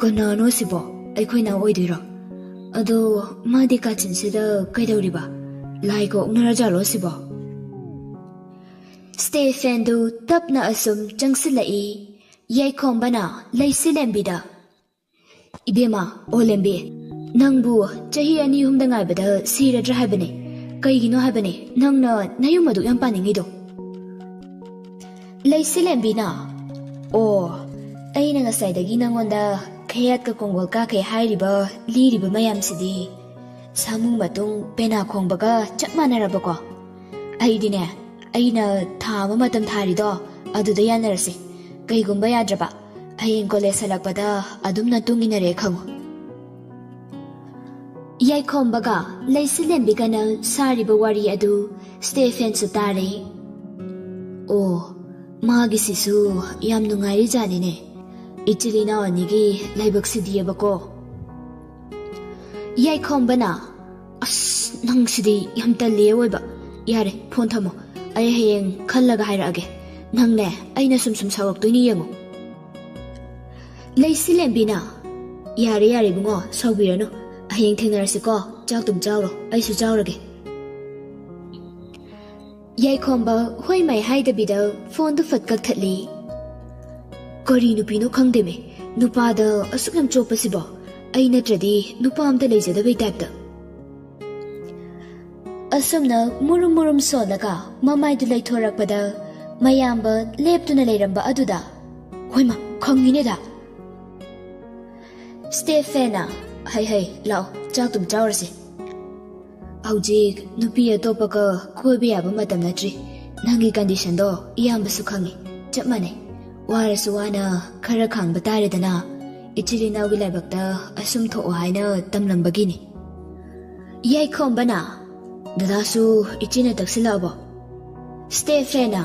ꯀꯅꯥꯅꯣ ꯁꯤꯕꯣ? ꯑꯩꯈꯣꯏ ꯅꯥꯎ ꯑꯣꯏꯗꯣꯏꯔꯣ? ꯑꯗꯣ ꯃꯥꯗꯤ ꯀꯥꯆꯤꯟꯁꯤꯗ ꯀꯩꯗꯧꯔꯤꯕ? ꯂꯥꯏꯒ ꯑꯣꯛꯅꯔꯖꯥꯠꯂꯣ ꯁꯤꯕꯣ? ꯁ꯭ꯇꯦꯐꯦꯟꯗꯨ ꯇꯞꯅ ꯑꯁꯨꯝ ꯆꯪꯁꯤꯜꯂꯛꯏ. ꯌꯥꯏꯈꯣꯝꯕꯅ ꯂꯩꯁꯤꯂꯦꯝꯕꯤꯗ ꯏꯕꯦꯝꯃ ꯑꯣꯂꯦꯝꯕꯤ ꯅꯪꯕꯨ ꯆꯍꯤ 2-3ꯗ ꯉꯥꯏꯕꯗ ꯁꯤꯔꯗ꯭ꯔꯥ ꯍꯥꯏꯕꯅꯦ. ꯀꯩꯒꯤꯅꯣ ꯍꯥꯏꯕꯅꯦ ꯅꯪꯅ ꯅꯌꯨꯝ ꯑꯗꯨꯛ ꯌꯥꯝ ꯄꯥꯅꯤꯡꯉꯤꯗꯣ? ꯂꯩꯁꯤꯂꯦꯝꯕꯤꯅ ꯑꯩꯅ ꯉꯁꯥꯏꯗꯒꯤ ꯅꯪꯉꯣꯟꯗ ꯈꯌꯥꯠꯀ ꯀꯣꯡꯒꯣꯜ ꯀꯥꯈꯩ ꯍꯥꯏꯔꯤꯕ ꯂꯤꯔꯤꯕ ꯃꯌꯥꯝꯁꯤꯗꯤ ꯁꯥꯃꯨ ꯃꯇꯨꯡ ꯄꯦꯅꯥ ꯈꯣꯡꯕꯒ ꯆꯞ ꯃꯥꯟꯅꯔꯕꯀꯣ. ꯑꯩꯗꯤꯅꯦ ꯑꯩꯅ ꯊꯥ ꯑꯃ ꯃꯇꯝ ꯊꯥꯔꯤꯗꯣ ꯑꯗꯨꯗ ꯌꯥꯅꯔꯁꯤ. ꯀꯩꯒꯨꯝꯕ ꯌꯥꯗ꯭ꯔꯕ ꯍꯌꯦꯡ ꯀꯣꯂꯦꯖ ꯍꯜꯂꯛꯄꯗ ꯑꯗꯨꯝꯅ ꯇꯨꯡ ꯏꯟꯅꯔꯦ ꯈꯪꯉꯨ. ꯌꯥꯏꯈꯣꯝꯕꯒ ꯂꯩꯁꯤꯂꯦꯝꯕꯤꯒꯅ ꯁꯥꯔꯤꯕ ꯋꯥꯔꯤ ꯑꯗꯨ ꯁ꯭ꯇꯦꯐꯦꯟꯁꯨ ꯇꯥꯔꯦ. ꯃꯥꯒꯤꯁꯤꯁꯨ ꯌꯥꯝ ꯅꯨꯡꯉꯥꯏꯔꯤꯖꯥꯠꯅꯤꯅꯦ. ꯏꯆꯤꯜ ꯏꯅꯥꯎ ꯑꯅꯤꯒꯤ ꯂꯥꯏꯕꯛꯁꯤꯗꯤꯌꯦꯕꯀꯣ. ꯌꯥꯏꯈꯣꯝꯕꯅ ꯑꯁ ꯅꯪꯁꯤꯗꯤ ꯌꯥꯝ ꯇꯜꯂꯦ ꯑꯣꯏꯕ. ꯌꯥꯔꯦ ꯐꯣꯟ ꯊꯝꯃꯣ. ꯑꯩ ꯍꯌꯦꯡ ꯈꯜꯂꯒ ꯍꯥꯏꯔꯛꯑꯒꯦ. ꯅꯪꯅꯦ ꯑꯩꯅ ꯁꯨꯝ ꯁꯥꯎꯔꯛꯇꯣꯏꯅꯤ ꯌꯦꯡꯉꯨ. ꯂꯩꯁꯤꯂꯦꯝꯕꯤꯅ ꯌꯥꯔꯦ ꯏꯕꯨꯡꯉꯣ ꯁꯥꯎꯕꯤꯔꯅꯨ. Hayeng thengnarasi ko, chak tum chawro, aisu chawrage. Yaikhomba hoi mai haidabida phone du fat kakthatli. Kari nupi no khangdeme, nupa da asuk yam chopasibo. Ai natradi nupa amta leijadabai type da. Asumna murum solaga mamai du laithorakpada mayamba leptuna leiramba aduda. Hoima khangine da. Stefana, hai lao, chak tum chawrasi. Aujik nupi atopaka koibe yaba matam natri. Nangi condition do iyamba su khangi. Chap mane. Warasu wana khara khangba taredana. Ichiri naugi laibakta asum tho'o haina tamlambagini. Yaikhomba dadasu ichina taksilabo. Stefana,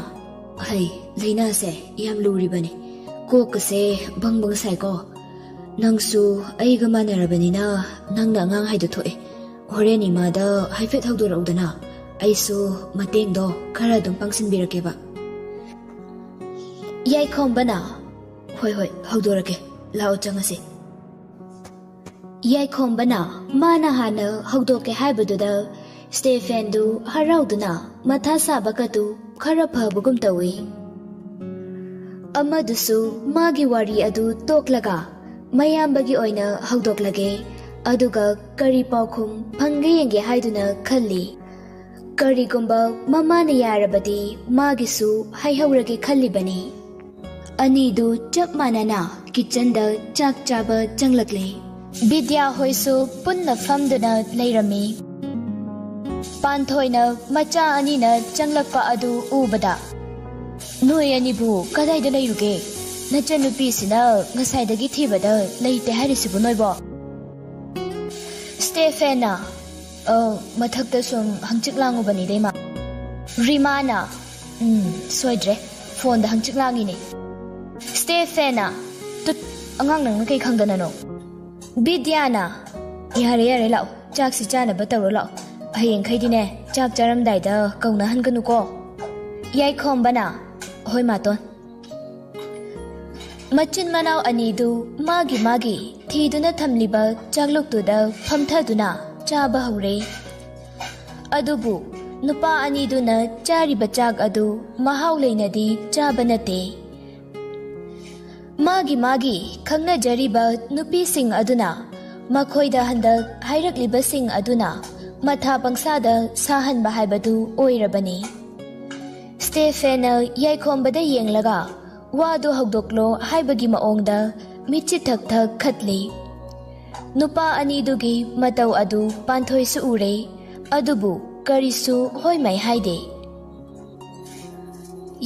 hai leina se yam luribani. Kokase bang saiko. Nangsu aiga manarabanina nangna ngang haidu tho'e. Horeni mada haifet hagduraudana. Aisu mateng do khara dum pangsinbirakeba. Yaikhomba hoi hagdurake. Lao changase. Yaikhomba mana hana hagdoke haibaduda Stefan du harauduna matha sabakatu khara phabugum tawi. Amadusu magi wari adu toklaga mayambagi oina hagdoklage aduga kari paukhum phangge haiduna khalli. Kari gumba mamana yarabadi magisu haihaurage khallibani. Anidu chap manana kitchen da chak chaba changlakle. Vidya hoisu punna famduna leirami. Panthoina macha anina changlakpa adu ubada. Noi anibu kadaida leiruge. Nachanupi sina ngasaidagi thibada leite harisibu noibo. Stefana, mathakta sum hangchiklangubani dema. Rimana, soidre, phone da hangchiklangini. Stefana, tut angang nang kay khangdana no. Bidyana, yare lao, chak si chana batawro lao. Hayeng khaydine, chak charam daida kaunahan kanuko. Yaikhomba hoi maton. Machin manaw anidu magi thiduna thamliba chagluktuda phamthaduna chaba haure. Adubu nupa aniduna chariba chak adu mahaw leinadi chaba nate. Magi khangna jariba nupi sing aduna makhoida handak hairakliba sing aduna matha pangsada sahan bahaibadu oirabani. Stefana Yaikhomba yenglaga wadu hagdoklo haibagi maongda michi thak khatli. Nupa anidugi mataw adu panthoi su ure adubu karisu hoi mai haide.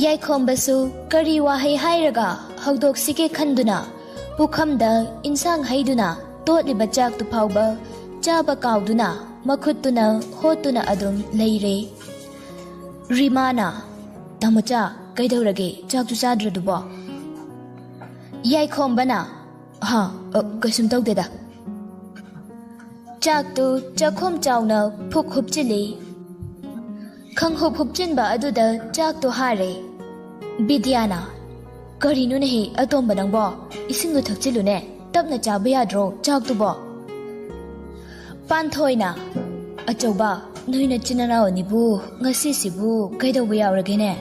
Yaikhomba su kari wahai hairaga hagdok sike khanduna pukhamda insang haiduna totliba chak tu phauba chaba kauduna makhutuna hotuna adum leire. Rimana Tamucha kaidaurage chak tu chadradubo. Yaikhomba kasum tawdeda. Chak tu chakhom chawna phuk hupchili. Khang hupchinba aduda chak tu hare. Bidyana Karinu nahi atomba nangbo isingu thakchilune tapna chaba yadro chak tu bo. Panthoina Achauba noina chinanaw nibu ngasi sibu kaidawba yauragene.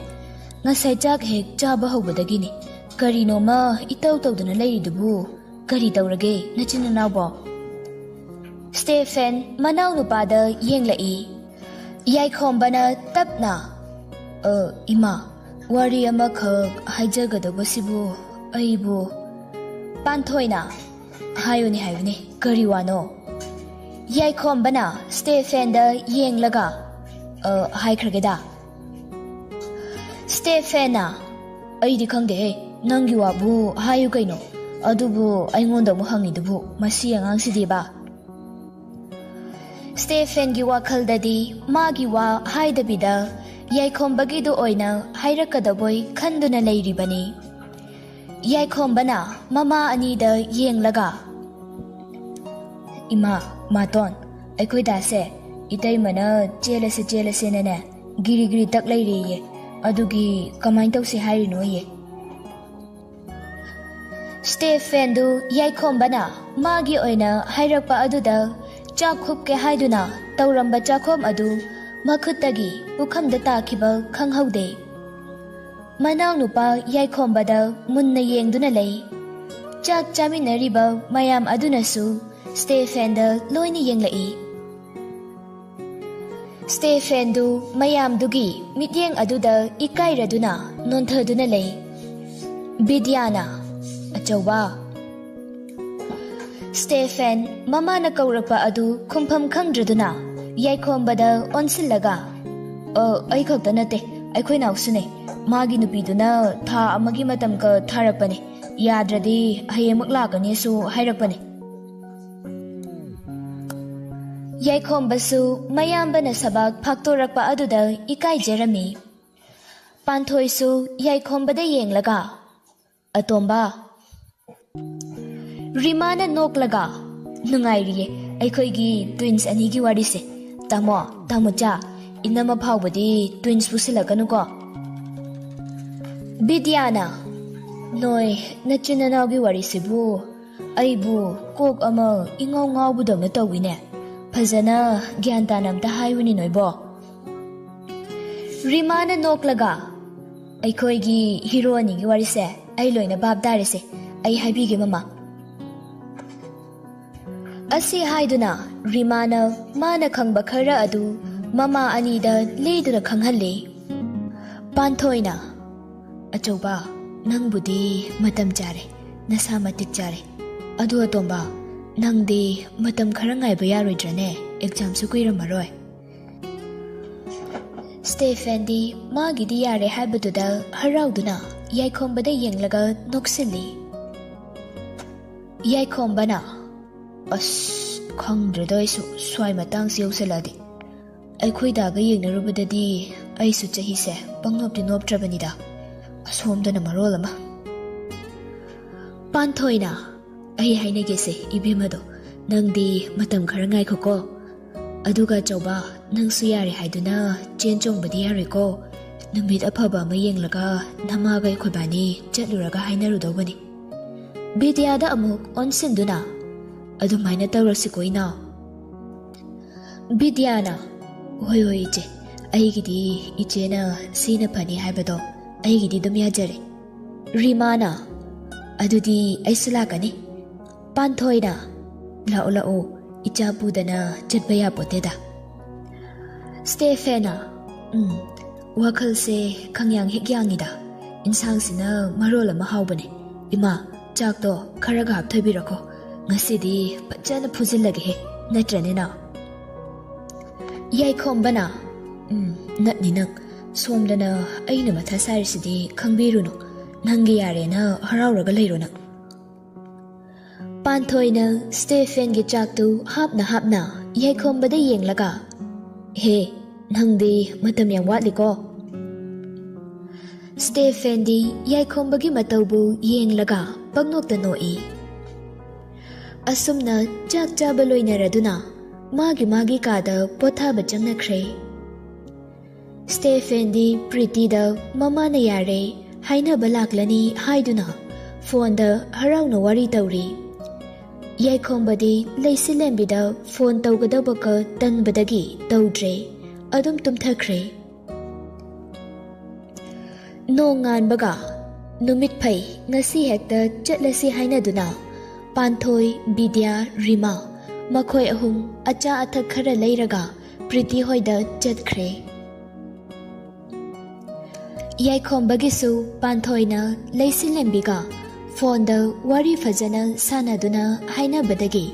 Ngasai chak hek chaba hawbadagini. Karino ma itaw tawduna leiridubu kari tawrage na chinanaw bo. Stefan manaw nupada yenglai. Yaikhomba tapna ima wari amakha haijagadaba sibu aibu. Panthoina hayuni kari wano. Yaikhomba Stefan yenglaga haikrageda. Stefana aidi khangde nangi wabu hayu kaino adubu aingonda mu hangidubu masi angangsidi ba. Stefan gi wakhaldadi magi wa haidabida Yaikhomba gi du oina hairakadaboi khanduna leiribani. Yaikhomba mama anida yenglaga Ima maton aikoi dase itai mana jelase nene giri tak leiriye adugi kamain tawsi hairino ye. Stefan du Yaikhomba magi oina hairakpa aduda ꯆꯥꯛ ꯈꯨꯞꯀꯦ ꯍꯥꯏꯗꯨꯅ ꯇꯧꯔꯝꯕ ꯆꯥꯛꯈꯣꯝ ꯑꯗꯨ ꯃꯈꯨꯠꯇꯒꯤ ꯄꯨꯈꯝꯗ ꯇꯥꯈꯤꯕ ꯈꯪꯍꯧꯗꯦ꯫ ꯃꯅꯥꯎꯅꯨꯄꯥ ꯌꯥꯏꯈꯣꯝꯕꯗ ꯃꯨꯟꯅ ꯌꯦꯡꯗꯨꯅ ꯂꯩ꯫ ꯆꯥꯛ ꯆꯥꯃꯤꯟꯅꯔꯤꯕ ꯃꯌꯥꯝ ꯑꯗꯨꯅꯁꯨ ꯁ꯭ꯇꯦꯐꯦꯟꯗ ꯂꯣꯏꯅ ꯌꯦꯡꯂꯛꯏ꯫ ꯁ꯭ꯇꯦꯐꯦꯟꯗꯨ ꯃꯌꯥꯝꯗꯨꯒꯤ ꯃꯤꯠꯌꯦꯡ ꯑꯗꯨꯗ ꯏꯀꯥꯏꯔꯗꯨꯅ ꯅꯣꯟꯊꯗꯨꯅ ꯂꯩ꯫ ꯕꯤꯗ꯭ꯌꯥꯅ ꯑꯆꯧꯕ꯫ ꯁ꯭ꯇꯦꯐꯦꯟ ꯃꯃꯥꯅ ꯀꯧꯔꯛꯄ ꯑꯗꯨ ꯈꯨꯝꯐꯝ ꯈꯪꯗ꯭ꯔꯗꯨꯅ ꯌꯥꯏꯈꯣꯝꯕꯗ ꯑꯣꯟꯁꯤꯜꯂꯒ ꯑꯩ ꯈꯛꯇ ꯅꯠꯇꯦ, ꯑꯩꯈꯣꯏ ꯅꯥꯎꯁꯨꯅꯦ꯫ ꯃꯥꯒꯤ ꯅꯨꯄꯤꯗꯨꯅ ꯊꯥ ꯑꯃꯒꯤ ꯃꯇꯝꯒ ꯊꯥꯔꯛꯄꯅꯦ, ꯌꯥꯗ꯭ꯔꯗꯤ ꯍꯌꯦꯡꯃꯛ ꯂꯥꯛꯀꯅꯤꯁꯨ ꯍꯥꯏꯔꯛꯄꯅꯦ꯫ ꯌꯥꯏꯈꯣꯝꯕꯁꯨ ꯃꯌꯥꯝꯕꯅ ꯁꯕꯥꯛ ꯐꯥꯛꯇꯣꯔꯛꯄ ꯑꯗꯨꯗ ꯏꯀꯥꯏꯖꯔꯝꯃꯤ꯫ ꯄꯥꯟꯊꯣꯏꯁꯨ ꯌꯥꯏꯈꯣꯝꯕꯗ ꯌꯦꯡꯂꯒ ꯑꯇꯣꯝꯕ꯫ ꯔꯤꯃꯥꯅ ꯅꯣꯛꯂꯒ ꯅꯨꯡꯉꯥꯏꯔꯤꯌꯦ ꯑꯩꯈꯣꯏꯒꯤ ꯇ꯭ꯋꯤꯟꯁ ꯑꯅꯤꯒꯤ ꯋꯥꯔꯤꯁꯦ꯫ ꯇꯥꯃꯣꯆꯥ, ꯏꯅꯝꯃ ꯐꯥꯎꯕꯗꯤ ꯇ꯭ꯋꯤꯟꯁ ꯄꯨꯁꯤꯜꯂꯛꯀꯅꯨꯀꯣ꯫ ꯕꯤꯗ꯭ꯌꯥꯅ ꯅꯣꯏ ꯅꯆꯤꯟ ꯅꯅꯥꯎꯒꯤ ꯋꯥꯔꯤꯁꯤꯕꯨ ꯑꯩꯕꯨ ꯀꯣꯛ ꯑꯃ ꯏꯉꯥꯎ ꯉꯥꯎꯕꯗꯧꯅ ꯇꯧꯋꯤꯅꯦ꯫ ꯐꯖꯅ ꯒ꯭ꯌꯥꯟ ꯇꯥꯅ ꯑꯝꯇ ꯍꯥꯏꯌꯨꯅꯦ ꯅꯣꯏꯕꯣ꯫ ꯔꯤꯃꯥꯅ ꯅꯣꯛꯂꯒ ꯑꯩꯈꯣꯏꯒꯤ ꯍꯤꯔꯣ ꯑꯅꯤꯒꯤ ꯋꯥꯔꯤꯁꯦ ꯑꯩ ꯂꯣꯏꯅ ꯚꯥꯞ ꯇꯥꯔꯤꯁꯦ, ꯑꯩ ꯍꯥꯏꯕꯤꯒꯦ ꯃꯃꯥ꯫ ꯑꯁꯤ ꯍꯥꯏꯗꯨꯅ ꯔꯤꯃꯥꯅ ꯃꯥꯅ ꯈꯪꯕ ꯈꯔ ꯑꯗꯨ ꯃꯃꯥ ꯑꯅꯤꯗ ꯂꯤꯗꯨꯅ ꯈꯪꯍꯜꯂꯤ꯫ ꯄꯥꯟꯊꯣꯏꯅ ꯑꯆꯧꯕ, ꯅꯪꯕꯨꯗꯤ ꯃꯇꯝ ꯆꯥꯔꯦ, ꯅꯁꯥ ꯃꯇꯤꯛ ꯆꯥꯔꯦ꯫ ꯑꯗꯨ ꯑꯇꯣꯝꯕ, ꯅꯪꯗꯤ ꯃꯇꯝ ꯈꯔ ꯉꯥꯏꯕ ꯌꯥꯔꯣꯏꯗ꯭ꯔꯅꯦ? ꯑꯦꯛꯖꯥꯝꯁꯨ ꯀꯨꯏꯔꯝꯃꯔꯣꯏ꯫ ꯁ꯭ꯇꯦꯐꯦꯟꯗꯤ ꯃꯥꯒꯤꯗꯤ ꯌꯥꯔꯦ ꯍꯥꯏꯕꯗꯨꯗ ꯍꯔꯥꯎꯗꯨꯅ ꯌꯥꯏꯈꯣꯝꯕꯗ ꯌꯦꯡꯂꯒ ꯅꯣꯛꯁꯤꯜꯂꯤ꯫ ꯌꯥꯏꯈꯣꯝꯕꯅ ꯈꯪꯗ꯭ꯔꯦꯗ ꯑꯩꯁꯨ ꯁ꯭ꯋꯥꯏ ꯃꯇꯥꯡꯁꯤ ꯌꯧꯁꯜꯂꯛꯑꯗꯤ꯫ ꯑꯩꯈꯣꯏꯗꯥꯒ ꯌꯦꯡꯅꯔꯨꯕꯗꯗꯤ ꯑꯩꯁꯨ ꯆꯍꯤꯁꯦ ꯄꯪꯅꯣꯞꯇꯤ ꯅꯣꯞꯇ꯭ꯔꯕꯅꯤꯗ, ꯑꯁꯣꯝꯗꯅ ꯃꯔꯣꯜ ꯑꯃ꯫ ꯄꯥꯟꯊꯣꯏꯅ ꯑꯩ ꯍꯥꯏꯅꯒꯦꯁꯦ ꯏꯕꯦꯝꯃꯗꯣ, ꯅꯪꯗꯤ ꯃꯇꯝ ꯈꯔ ꯉꯥꯏꯈꯣꯀꯣ꯫ ꯑꯗꯨꯒ ꯑꯆꯧꯕ, ꯅꯪꯁꯨ ꯌꯥꯔꯦ ꯍꯥꯏꯗꯨꯅ ꯆꯦꯟ ꯆꯣꯡꯕꯗꯤ ꯌꯥꯔꯣꯏꯀꯣ꯫ ꯅꯨꯃꯤꯠ ꯑꯐꯕ ꯑꯃ ꯌꯦꯡꯂꯒ ꯅꯃꯥꯒ ꯑꯩꯈꯣꯏꯕꯥꯅꯤ ꯆꯠꯂꯨꯔꯒ ꯍꯥꯏꯅꯔꯨꯗꯧꯕꯅꯤ꯫ ꯕꯤꯗ꯭ꯌꯥꯗ ꯑꯃꯨꯛ ꯑꯣꯟꯁꯤꯟꯗꯨꯅ ꯑꯗꯨꯃꯥꯏꯅ ꯇꯧꯔꯁꯤꯀꯣ ꯏꯅꯥꯎ꯫ ꯕꯤꯗ꯭ꯌꯥꯅ ꯍꯣꯏ ꯏꯆꯦ, ꯑꯩꯒꯤꯗꯤ ꯏꯆꯦꯅ ꯁꯤꯅ ꯐꯅꯤ ꯍꯥꯏꯕꯗꯣ ꯑꯩꯒꯤꯗꯤ ꯑꯗꯨꯝ ꯌꯥꯖꯔꯦ꯫ ꯔꯤꯃꯥꯅ ꯑꯗꯨꯗꯤ ꯑꯩꯁꯨ ꯂꯥꯛꯀꯅꯤ꯫ ꯄꯥꯟꯊꯣꯏꯅ ꯂꯥꯛꯑꯣ, ꯏꯆꯥ ꯄꯨꯗꯅ ꯆꯠꯄ ꯌꯥꯄꯣꯠꯇꯦꯗ꯫ ꯁ꯭ꯇꯦꯐꯦꯟꯅ ꯋꯥꯈꯜꯁꯦ ꯈꯪꯌꯥꯡ ꯍꯦꯛ ꯌꯥꯡꯉꯤꯗ, ꯏꯟꯁꯥꯡꯁꯤꯅ ꯃꯔꯣꯜ ꯑꯃ ꯍꯥꯎꯕꯅꯦ꯫ ꯏꯃꯥ, ꯆꯥꯛꯇꯣ ꯈꯔꯒ ꯍꯥꯞꯊꯕꯤꯔꯛꯈꯣ, ꯉꯁꯤꯗꯤ ꯐꯖꯅ ꯐꯨꯖꯤꯜꯂꯒꯦꯍꯦ, ꯅꯠꯇ꯭ꯔꯅꯦꯅ? ꯌꯥꯏꯈꯣꯝꯕꯅ ꯅꯠꯅꯤ ꯅꯪ, ꯁꯣꯝꯗꯅ ꯑꯩꯅ ꯃꯊꯥ ꯁꯥꯔꯤꯁꯤꯗꯤ ꯈꯪꯕꯤꯔꯨꯅꯨ, ꯅꯪꯒꯤ ꯌꯥꯔꯦꯅ ꯍꯔꯥꯎꯔꯒ ꯂꯩꯔꯣ ꯅꯪ꯫ ꯄꯥꯟꯊꯣꯏꯅ ꯁ꯭ꯇꯦꯐꯦꯟꯒꯤ ꯆꯥꯛꯇꯨ ꯍꯥꯞꯅ ꯌꯥꯏꯈꯣꯝꯕꯗ ꯌꯦꯡꯂꯒ ꯍꯦ, ꯅꯪꯗꯤ ꯃꯇꯝ ꯌꯥꯝ ꯋꯥꯠꯂꯤꯀꯣ꯫ ꯁ꯭ꯇꯦꯐꯦꯟꯗꯤ ꯌꯥꯏꯈꯣꯝꯕꯒꯤ ꯃꯇꯧꯕꯨ ꯌꯦꯡꯂꯒ ꯄꯪꯅꯣꯛꯇ ꯅꯣꯛꯏ꯫ ꯑꯁꯨꯝꯅ ꯆꯥꯛ ꯆꯥꯕ ꯂꯣꯏꯅꯔꯗꯨꯅ ꯃꯥꯒꯤ ꯀꯥꯗ ꯄꯣꯊꯥꯕ ꯆꯪꯅꯈ꯭ꯔꯦ꯫ ꯁ꯭ꯇꯦꯐꯦꯟꯗꯤ ꯄ꯭ꯔꯤꯇꯤꯗ ꯃꯃꯥꯅ ꯌꯥꯔꯦ, ꯍꯥꯏꯅꯕ ꯂꯥꯛꯂꯅꯤ ꯍꯥꯏꯗꯨꯅ ꯐꯣꯟꯗ ꯍꯔꯥꯎꯅ ꯋꯥꯔꯤ ꯇꯧꯔꯤ꯫ ꯌꯥꯏꯈꯣꯝꯕꯗꯤ ꯂꯩꯁꯤꯜꯂꯦꯝꯕꯤꯗ ꯐꯣꯟ ꯇꯧꯒꯗꯕꯒ ꯇꯟꯕꯗꯒꯤ ꯇꯧꯗ꯭ꯔꯦ, ꯑꯗꯨꯝ ꯇꯨꯝꯊꯈ꯭ꯔꯦ꯫ ꯅꯣꯡ ꯉꯥꯟꯕꯒ ꯅꯨꯃꯤꯠ ꯐꯩ ꯉꯁꯤ ꯍꯦꯛꯇ ꯆꯠꯂꯁꯤ ꯍꯥꯏꯅꯗꯨꯅ ꯄꯥꯟꯊꯣꯏ, ꯕꯤꯗ꯭ꯌꯥ, ꯔꯤꯃꯥ ꯃꯈꯣꯏ ꯑꯍꯨꯝ ꯑꯆꯥ ꯑꯊꯛ ꯈꯔ ꯂꯩꯔꯒ ꯄ꯭ꯔꯤꯇꯤ ꯍꯣꯏꯗ ꯆꯠꯈ꯭ꯔꯦ꯫ ꯌꯥꯏꯈꯣꯝꯕꯒꯤꯁꯨ ꯄꯥꯟꯊꯣꯏꯅ ꯂꯩꯁꯤꯜꯂꯦꯝꯕꯤꯒ ꯐꯣꯟꯗ ꯋꯥꯔꯤ ꯐꯖꯅ ꯁꯥꯟꯅꯗꯨꯅ ꯍꯥꯏꯅꯕꯗꯒꯤ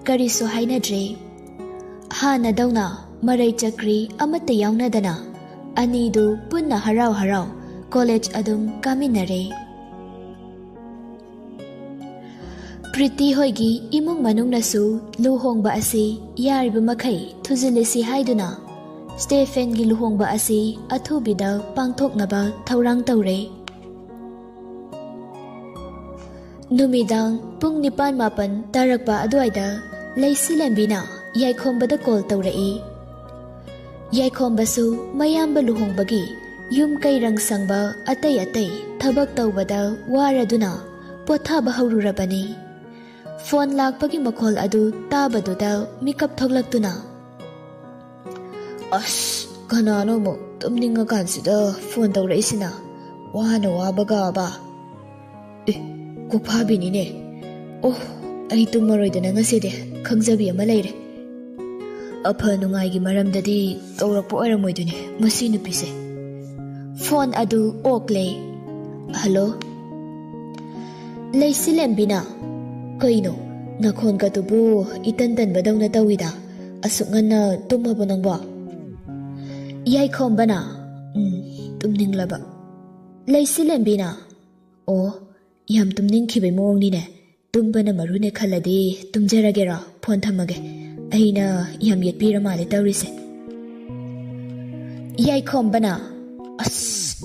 ꯀꯔꯤꯁꯨ ꯍꯥꯏꯅꯗ꯭ꯔꯦ꯫ ꯍꯥꯟꯅꯗꯧꯅ ꯃꯔꯩ ꯆꯀ꯭ꯔꯤ ꯑꯃꯠꯇ ꯌꯥꯎꯅꯗꯅ ꯑꯅꯤꯗꯨ ꯄꯨꯟꯅ ꯍꯔꯥꯎ ꯀꯣꯂꯦꯖ ꯑꯗꯨꯝ ꯀꯥꯃꯤꯟꯅꯔꯦ꯫ ꯄ꯭ꯔꯤꯇꯤ ꯍꯣꯏꯒꯤ ꯏꯃꯨꯡ ꯃꯅꯨꯡꯅꯁꯨ ꯂꯨꯍꯣꯡꯕ ꯑꯁꯤ ꯌꯥꯔꯤꯕ ꯃꯈꯩ ꯊꯨꯖꯤꯜꯂꯁꯤ ꯍꯥꯏꯗꯨꯅ ꯁ꯭ꯇꯦꯐꯦꯟꯒꯤ ꯂꯨꯍꯣꯡꯕ ꯑꯁꯤ ꯑꯊꯨꯕꯤꯗ ꯄꯥꯡꯊꯣꯛꯅꯕ ꯊꯧꯔꯥꯡ ꯇꯧꯔꯦ꯫ ꯅꯨꯃꯤꯗꯥꯡ ꯄꯨꯡ 9-10 ꯇꯥꯔꯛꯄ ꯑꯗꯨꯋꯥꯏꯗ ꯂꯩꯁꯤꯜꯂꯦꯝꯕꯤꯅ ꯌꯥꯏꯈꯣꯝꯕꯗ ꯀꯣꯜ ꯇꯧꯔꯛꯏ꯫ ꯌꯥꯏꯈꯣꯝꯕꯁꯨ ꯃꯌꯥꯝꯕ ꯂꯨꯍꯣꯡꯕꯒꯤ ꯌꯨꯝ ꯀꯩꯔꯪ ꯁꯪꯕ ꯑꯇꯩ ꯊꯕꯛ ꯇꯧꯕꯗ ꯋꯥꯔꯗꯨꯅ ꯄꯣꯊꯥꯕ ꯍꯧꯔꯨꯔꯕꯅꯤ꯫ phone lakpagi makhol adu tabaduda mikap thoklaktuna as kanano mo tumninga kansida phone tawraisina wana wabaga ba kuphabini ne oh ai tumaroidana ngaside khangjabi ama leire apha nungai gi maramdadi tawrakpa oiramoidune masi nupise phone adu okle hello leisilembina kaino nakhon ka tubu itan tan badawna tawida asukngana tumhabo nangba yai khombana tumninglaba leisilembina o yam tumning khibai mawngni ne tumbana marune khaladi tumjaragera phone thamage aina yam yetpira male tawrise yai khombana as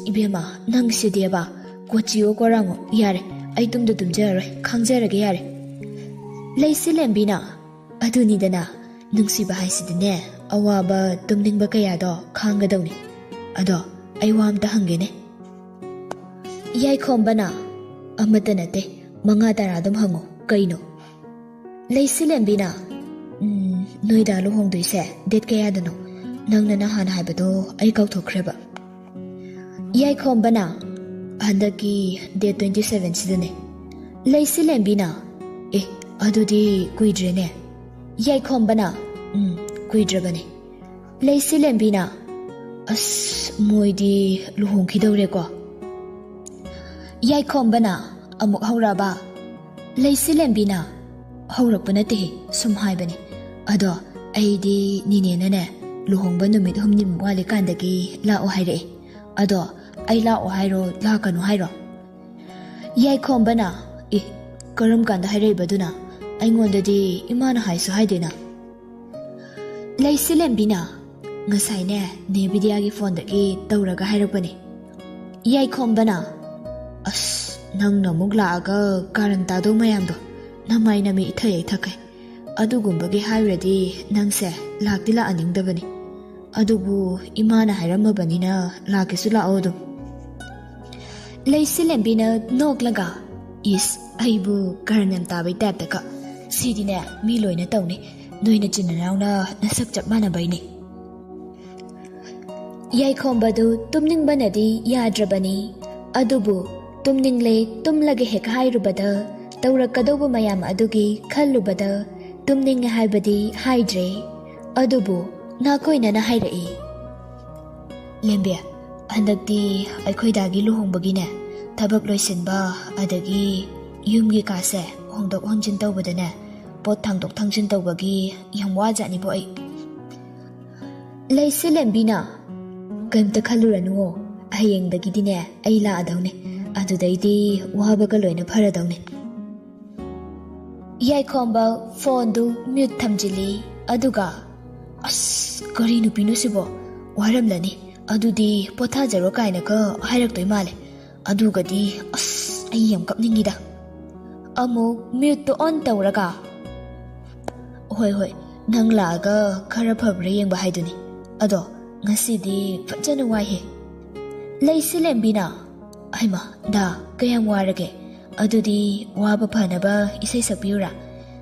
ibema nang sidiaba kochiyo korango yare ai tumdu tumjaroi khangjarage yare leisilembina adunidana nungsiba haisidine awaba tumningba kayado khangadawni ado ai wamta hangene yai khombana amata nate manga taradam hango kaino leisilembina noida luhongdoise det kayadano nangna nahan haibado ai kauthokhreba yai khombana handaki day 27 sidane leisilembina adudi kuidrene yai khombana kuidrabane leisilembina as moidi luhongkhidawre ko yai khombana amuk hauraba leisilembina haurakpana te sum haibane ado aidi ninena ne luhongba numit humnim wale kandagi lao haire ado ai lao hairo la kanu hairo yai khombana karam kanda haire baduna aingondadi imana haisu haidena leisilembina ngasai ne nebidiagi phone dagi tawraga hairakpane yai khombana as nangna muglaga karanta do mayamdo namai nami ithai thakai adugumbagi hairadi nangse lakti la aningdabani adubu imana hairamabani lakisu la odu leisilembina noklaga is aibu karanam tabai taptaka sidine mi loina tawni noina chinnarawna nasak chap mana baini yai khombadu tumningbanadi yadrabani adubu tumningle tumlage hek hairubada tawrakadawba mayam adugi khallubada tumninge haibadi haidre adubu nakoina na hairai lembe handakti aikhoidagi luhongbagine thabak loisinba adagi yumgi kase hongdok honjin tawbadane pot thangdok thangjin tawbagi yam wajani bo ai leisilembina kamta khaluranu hayengdagidine ai la adawne adudaidi wabaga loina pharadawne yai khomba phone du mute thamjili aduga as kari nupino sibo waramlani adudi pothajaro kaina ka hairak toy male adugadi as ai yam kapningida amu mute to on tawraga hoi nang laga khara phabre yengba haiduni ado ngasidi fajana wai he leisilembina aima da kayam warage adudi waba phanaba isai sapiyura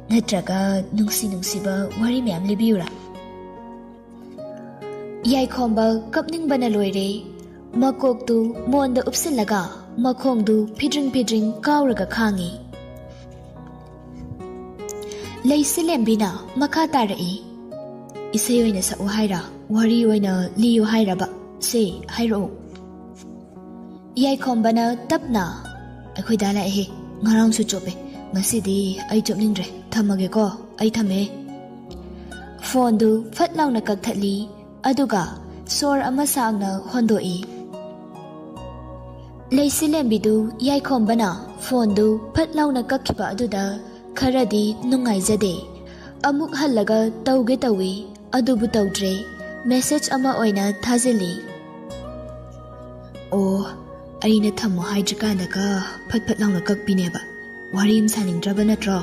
natraga nungsiba wari myam libiyura yai khomba kapningbana loire makoktu monda upsilaga makhongdu phidring kawraga khangi leisilembina makha tarai isai oina sa haira wari oina liyo hairaba se hairo yai khombana tapna akhoi dala he ngarang su chope ngasidi ai chopningre thamage ko ai thame phone du phatlawna kakthali aduga sor ama sangna hondoi leisilembidu yai khombana phone du phatlawna kakhiba aduda kharadi nungai jade amuk hallaga tauge tawi adubu tawdre message ama oina thajeli o aina thammo haidrikanaga phat launa kakpineba warim saningdraba natro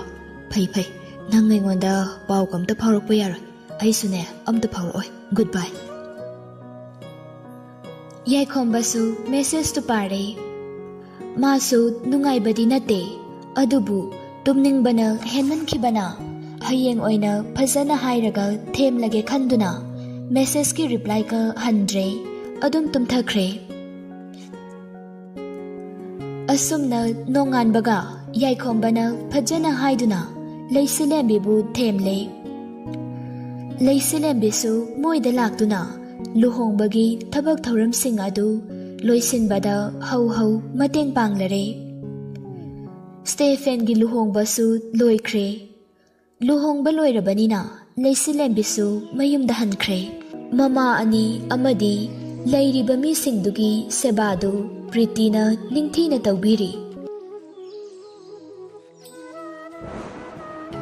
phai nang aingonda paw kamta phaurakpa yaro aisune amta phauroy goodbye yai khombasu message to pare masu nungai badi nate adubu tumningbana henmankhibana hayeng oina phajana hairaga themlage khanduna message ki reply ka handre adum tumthakre asumna nonganbaga yaikhombana phajana haiduna leisilembibu themle leisilembisu moida laktuna luhongbagi thabak thauramsing adu loisinbada hau mateng panglare Stephen gi luhongbasu loikre luhongba loirabanina leisilembisu mayumda hankre mama ani amadi leiriba misingdugi sebadu Pritina ningthina tawbiri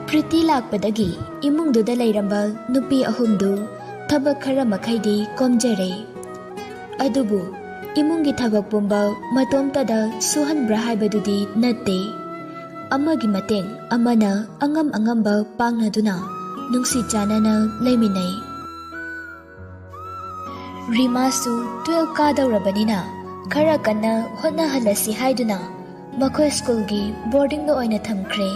Priti lakpadagi imungduda leiramba nupi ahumdu thabak khara makhaidi komjare adubu imungi thabak pumba matomtada suhanbra haibadudi natte amagi mateng amana angamba pangnaduna nungsi chanana leiminai Rimasu 12 kadawrabanina khara kanna honna halasi haiduna makhoi school gi boarding no oina thamkhre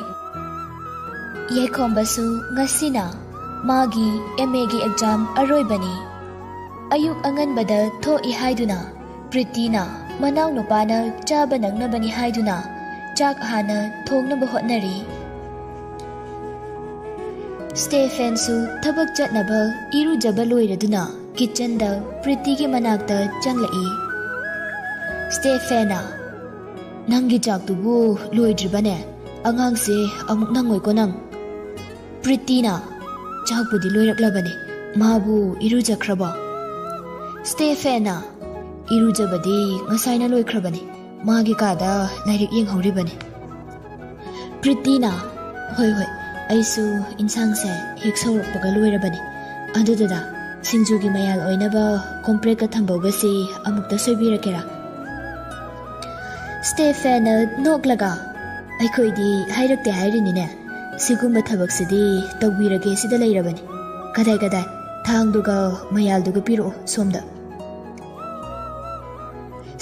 Yekhombasu ngasina magi MA gi exam aroibani ayuk anganbada tho I haiduna Pritina manaw nupana chaba nangnabani haiduna chak hana thongnaba hotnari Stephen su thabak chatnaba irujaba loiraduna kitchen da Priti gi manakta changlai Stephena nangi chaktubu loidribane angangse amuk nangoi ko nang Pritina chakpudi loiraklabane mabu irujakraba Stephena irujabadi ngasaina loikrabane magi kada lairik yenghoribane Pritina hoi aisu insangse hiksorokpaga loirabane adudada sinjugi mayal oinaba kompreka thambogasi amukta soibirakera Stephen noklaga aikoidi hairakte hairinine sigumba thabaksidi tawbirage sida leirabani kadai thangduga mayalduga piro somda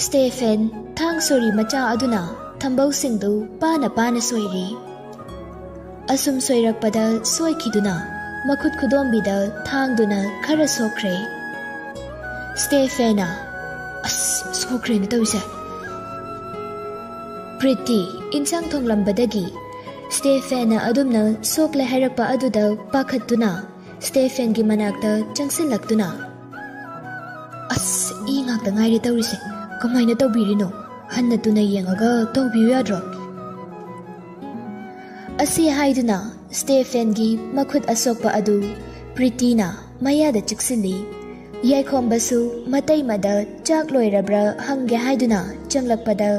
Stephen thang sori macha aduna thambau singdu pana soiri asum soirakpada soikhiduna makhut khudombida thangduna khara sokre Stephena sokre ni tawise Priti insang thonglambadagi Stephen adumna sokle hairakpa aduda pakhatuna Stephen gi manakta changsinlaktuna I ngakta ngairi tawrise kamaina tawbirino hanna tuna yengaga tawbiyu yadro asi haiduna Stephen gi makhut asokpa adu Pritina mayada chiksili yaikhombasu matai mada chak loirabra hangge haiduna changlakpada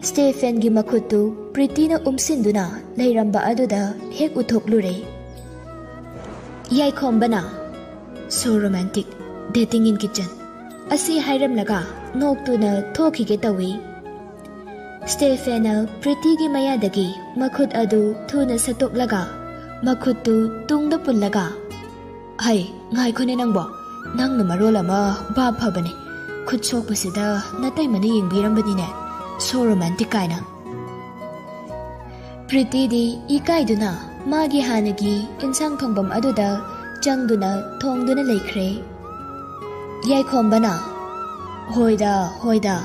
Stephen gi makhutu Pritina umsinduna leiramba aduda hek uthoklure Yaikhombana so romantic dating in kitchen asi hairamlaga noktuna thokhige tawi Stephen Priti gi mayadagi makhut adu thuna satoklaga makhutu tungda pullaga hai ngai khone nangbo nangna marola ma ba phabane khut sokpasida natai mani yingbirambadine so romantic kaina Priti di ikaiduna magi hanagi insang thongbam aduda changduna thongduna leikhre Yaikhombana hoida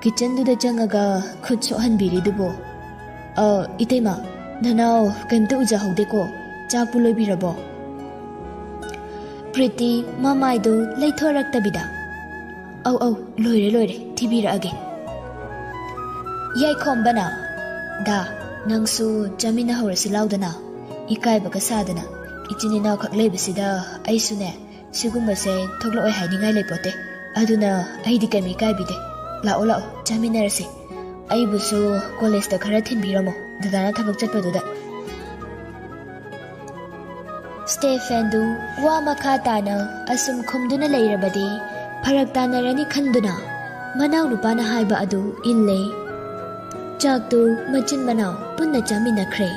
kitchen duda changaga khut sohanbiri dubo itema nanao kaimta uja hawdeko chakpu loibirabo Priti mamaidu leithoraktabida au loire thibiraage Yaikhombana da nangsu jamina hawrasi laudana ikaibaga sadana ichini naw khak leibisida aisune sigumbase thokloi hainingai leipote aduna aidi kami kaibide lao jaminarase aibusu college da khara thinbiramo dadana thabak chatpaduda Stephen du wa makhatana asum khumduna leirabadi pharak tanarani khanduna manaw nupana haiba adu inle chaktu machin manaw punna jaminakre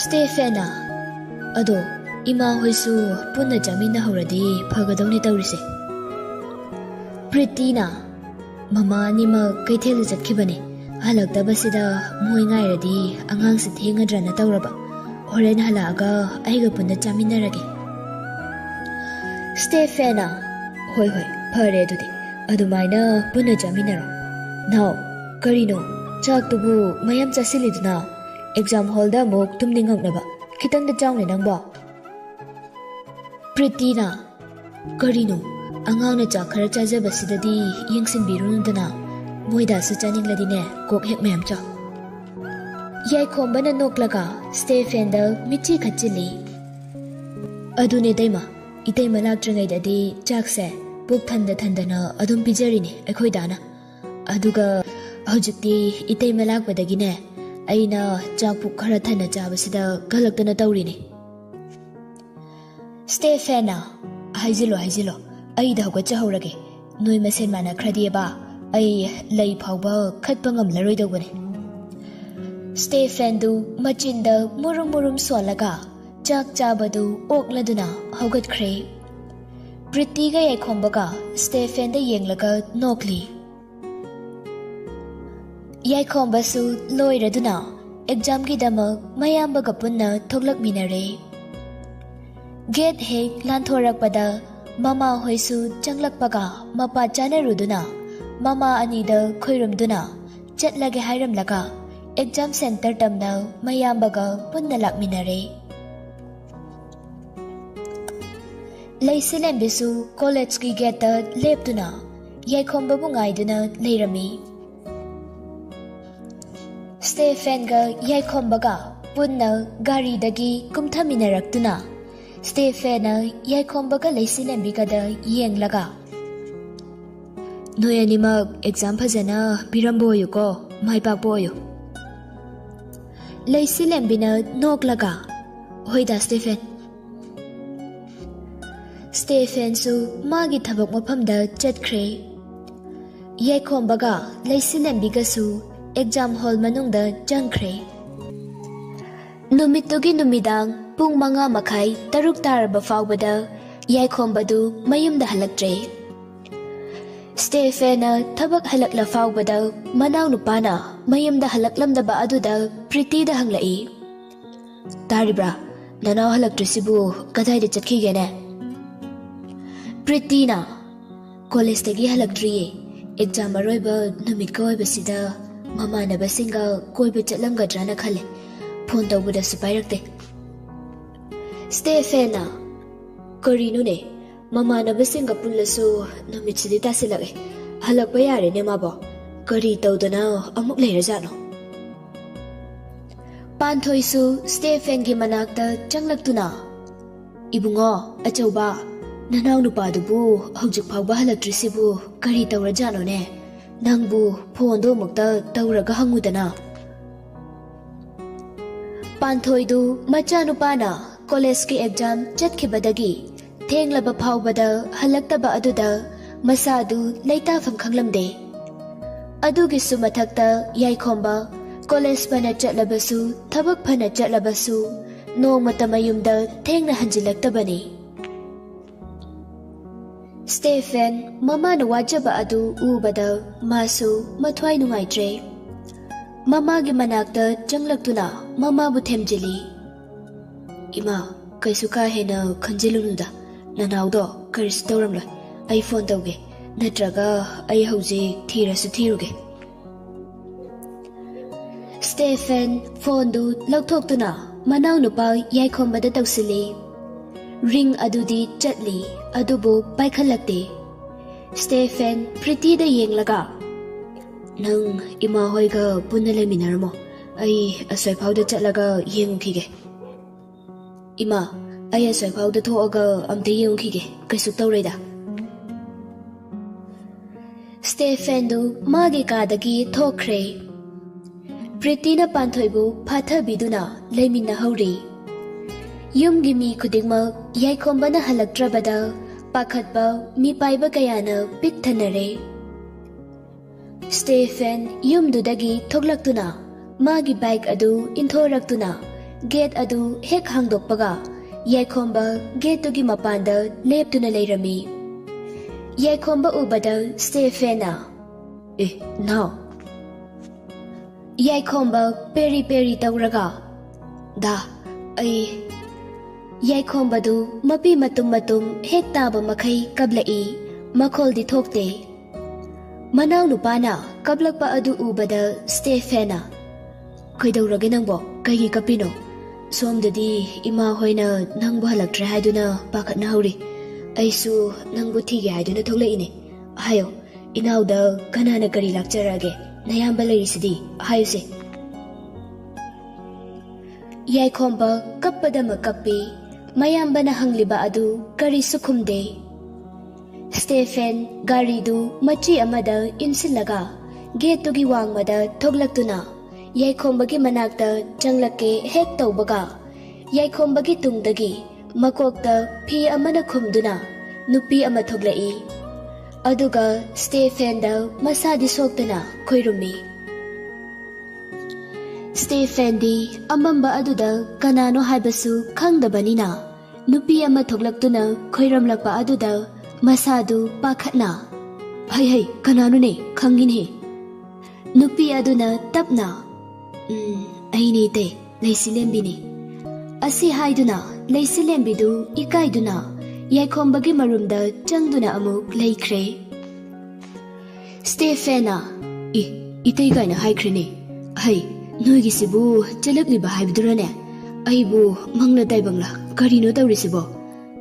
Stephena ado ima hoisu punna jamina horadi phagadawni tawrise Pritina mama nima kaithel jatkibane Halaktabasida moy ngairadi angangsi thengadrana tawraba. Horen halaga aiga punna chaminarage. Stephena, hoi phare adudi. Adumaina punna chaminaro. Now, karino, chaktubu mayam chasiliduna. Exam hall da mok tumningangnaba. Kitang da chawne nangba. Pritina, karino, angangna chak khara chajabasidadi yengsinbirunundana. Moida su chaningladine kok hek mayam cha. Yai khombana noklaga Stephen da michi khachili. Adune daima, itaima lakdrangaidadi chakse puk thandana adum pijarine aikhoidana. Aduga hojikti itaima lakbadagine aina chak puk khara thana chabasida galaktana tawrine. Stephena, haizilo aida hogacha horage. Noi masen mana khradieba ai lei phawba khatpa ngamlaroidawbane. Stephen du machinda murum swalaga chak chabadu okladuna haugatkhre. Pretty ga yaikhombaga Stephen da yenglaga nokli. Yaikhombasu loiraduna exam gi damak mayambaga punna thoklakminare. Get hek lanthorakpada mama hoisu changlakpaga mapa chanaruduna mama anida khoirumduna chatlage hairamlaga exam center tamna mayambaga punna lakminare. Laisilembisu college ki geta leptuna yaikhombabu ngaiduna leirami. Stephen ga yaikhombaga punna gari dagi kumthaminaraktuna Stephen yaikhombaga laisilembigada yenglaga. Noi animak exam phajana piramboyo ko maipakboyo. Laisilembina noklaga. Hoida Stephen. Stephen su magi thabak mafamda chatkre. Yaikhombaga laisilembiga su exam hall manungda jangkre. Numitugi numidang pung manga makai taruk taraba fawbada yaikhomba mayumda halaktre. Stephen thabak halakla fawbada manaw nupana mayumda halaklamdaba aduda Pretty da hanglai. Taribra, nanaw halaktrisibu kadayda chatkigene. Pretty na, college dagi halaktriye. Exam aroiba numit kawaibasida mamanabasinga koiba chatlamgadrana khale. Phone tawbada supairakte. Stephen na, karino ne, mamanabasinga pullasu numitsidi tasilage. Halakpa yare ne mabo. Kari tawdana amuk leirajano. Panthoisu Stephen gi manakta changlaktuna. Ibungo, achauba, nanaw nupadubu hojik phawba halaktrisibu kari tawrajano ne. Nangbu phone do mukta tawraga hangudana. Panthoidu machanupana college ki exam chatkibadagi thenglaba phawbada halaktaba aduda masadu leitafam khanglamde. Adugi su mathakta yaikhomba college pana chatlabasu thabak phana chatlabasu nongmata mayumda thengna hanjilaktabani. Stephen mama na wajaba adu ubada masu mathwai nungaitre. Mama gi manakta changlaktuna mama bu themjili. Ima kaisu ka hena khanjilunuda nanawdo karis tawramla ai phone tawge natraga ai hauji thirasu thiruge. Stephen phone du lauthoktuna manaw nupa yaikhomba da tawsili. Ring adudi chatli adubu paikhalakte. Stephen Pretty da yenglaga. Nang ima hoiga punna leminarmo ai asoi phawda chatlaga yengukige. Ima ai asoi phawda thoaga amte yengukige kaisu tawreida. Stephen du magi kadagi thokre. Pretty na panthoibu phathabiduna leminna hauri. Yumgi mi khudingmak yaikhomba na halaktrabada pakhatba mi paiba kayana pikthanare. Stephen yumdudagi thoklaktuna magi bike adu inthoraktuna gate adu hek hangdokpaga yaikhomba gate tugi mapanda leptuna leirami. Yaikhomba ubada Stephen na now Yaikhomba peri peri tauraga. Da, ai. Yaikhomba du mapi matum matum hek taba makai kablai, makhol di thokte. Manaw nupana kablakpa adu ubada Stephena. Kaidaurage nangbo, kaigi kapino. Somdadi ima hoina nangbu halaktre haiduna pakat na hauri. Aisu nangbu thige haiduna thoklaine. Hayo, inauda kanana kari lakcharage. Nayamba lairisidi, hayo se. Yaikhomba kappada makappi. Mayamba na hangliba adu kari sukhumde. Stephen garidu machi amada insilaga gate gi wangmada thoglaktuna Yaikhomba manakta changlake hek tawbaga Yaikhomba tungdagi makokta phi amana khumduna nupi ama thoglai aduga Stephen da masadi soktana khoirumi Stephen di amamba aduda kanano haibasu khangdabanina nupi ama thoglaktuna khoiramlakpa aduda masadu pakhatna hai hai kananu ne khangin he nupi aduna tapna aini te leisilembi ne asi haiduna leisilembi du ikaiduna Yaikhomba marumda changduna amuk leikre Stephena itei gaina haikre ne hai noigi sibu chalakli ba haibdurane aibu mangla daibangla karino tawrisibo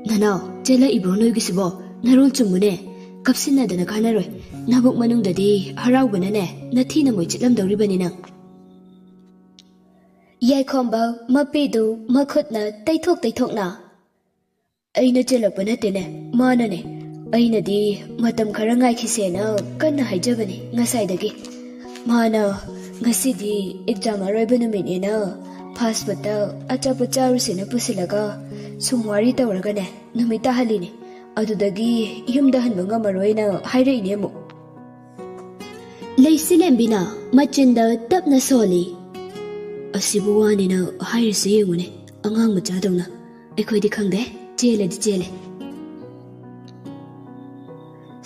nanao chala ibro noigi sibo Narol chumune kapsina dana kanaroi nabuk manungdadi haraubana nathina moi chitlam dawribani nang Yaikhomba mapidu makhutna taithokna aina chelakpa natene mana ne aina di matam khara ngai khisena kanna haijabani ngasaidagi mana ngasidi exam aroiba numinena passport achapu charusena pusilaga sumwari tawraga ne numita haline adudagi yumda hanba ngamaroina hairaine amu leisilembina machinda tapna soli asibu wanina hairse yengune angang macha dawna aikhoidi khangde chele di chele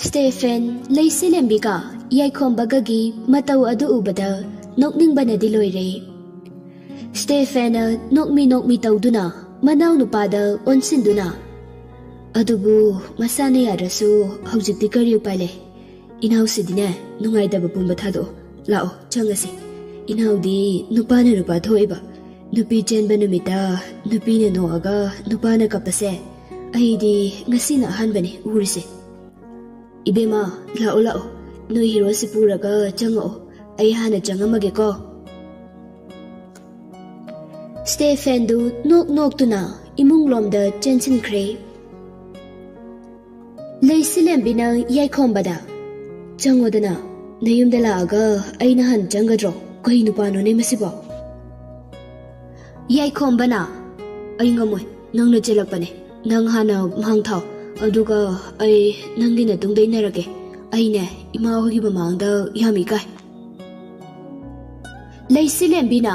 Stephen leisilembika Yaikhomba gi matau adu ubada nokningbana di loire Stephen nokmi tawduna manaw nupada onsinduna adubu masana yarasu haujikti kari upale inaw sidine nungai daba pumba thado lao changasi inaw di nupana nupa thoiba nupi chenba numita nupi na noaga nupana kapase aidi ngasina hanbane urise ibema lao no hero si puraga chango ai hana changamage ko Stephen du nok tuna imung lomda chenchin kre Leisilembina Yaikhomba changodana nayumda laaga aina han changadro kai nupano ne masibo Yaikhomba na ai ngamoi nangna chelakpane nang hana mangthau aduga ai nangina tungdai narage aine ima hogi bamangda yami kai Leisilembina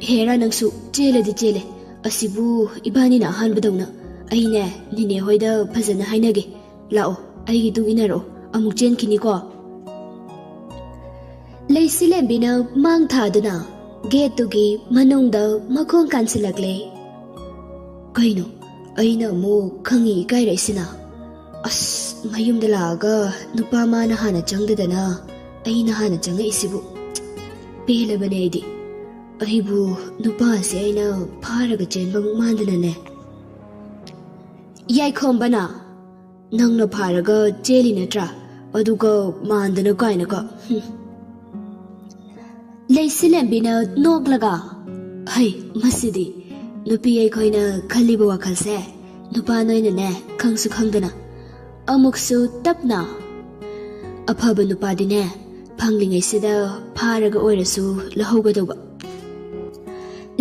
hera nangsu chele asibu ibani na han badawna aine nine hoida phajana hainage lao aigi tung inaro amuk chen kini ko Leisilembina mang thaduna gate tugi manungda makhong kansilakle kaino aina mu khangi kai raisina as mayumda laga nupa mana hana changdadana aina hana changa isibu pelabane idi aibu nupa se aina pharaga chenba mandana ne Yaikhomba nangna pharaga cheli natra aduga mandana kaina ka Leisilembina noglaga hai masidi nupi aikhoina khaliba wakhalse nupa noina ne khangsu khangdana amuksu tapna aphaba nupadine phanglingai sida pharaga oirasu lahaugadoba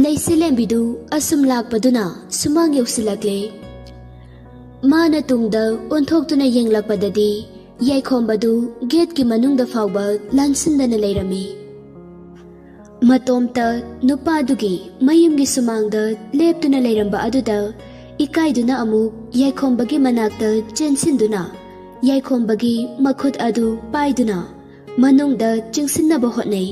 Leisilembidu asum lakpaduna sumang yausilakle mana tungda onthokduna yenglakpadadi Yaikhomba gate ki manungda fawba lansindana leirami matomta nupadugi mayumgi sumangda leptuna leiramba aduda ikaiduna amuk Yaikhomba manakta chensinduna Yaikhomba makhut adu paiduna manungda chingsinnaba hotnei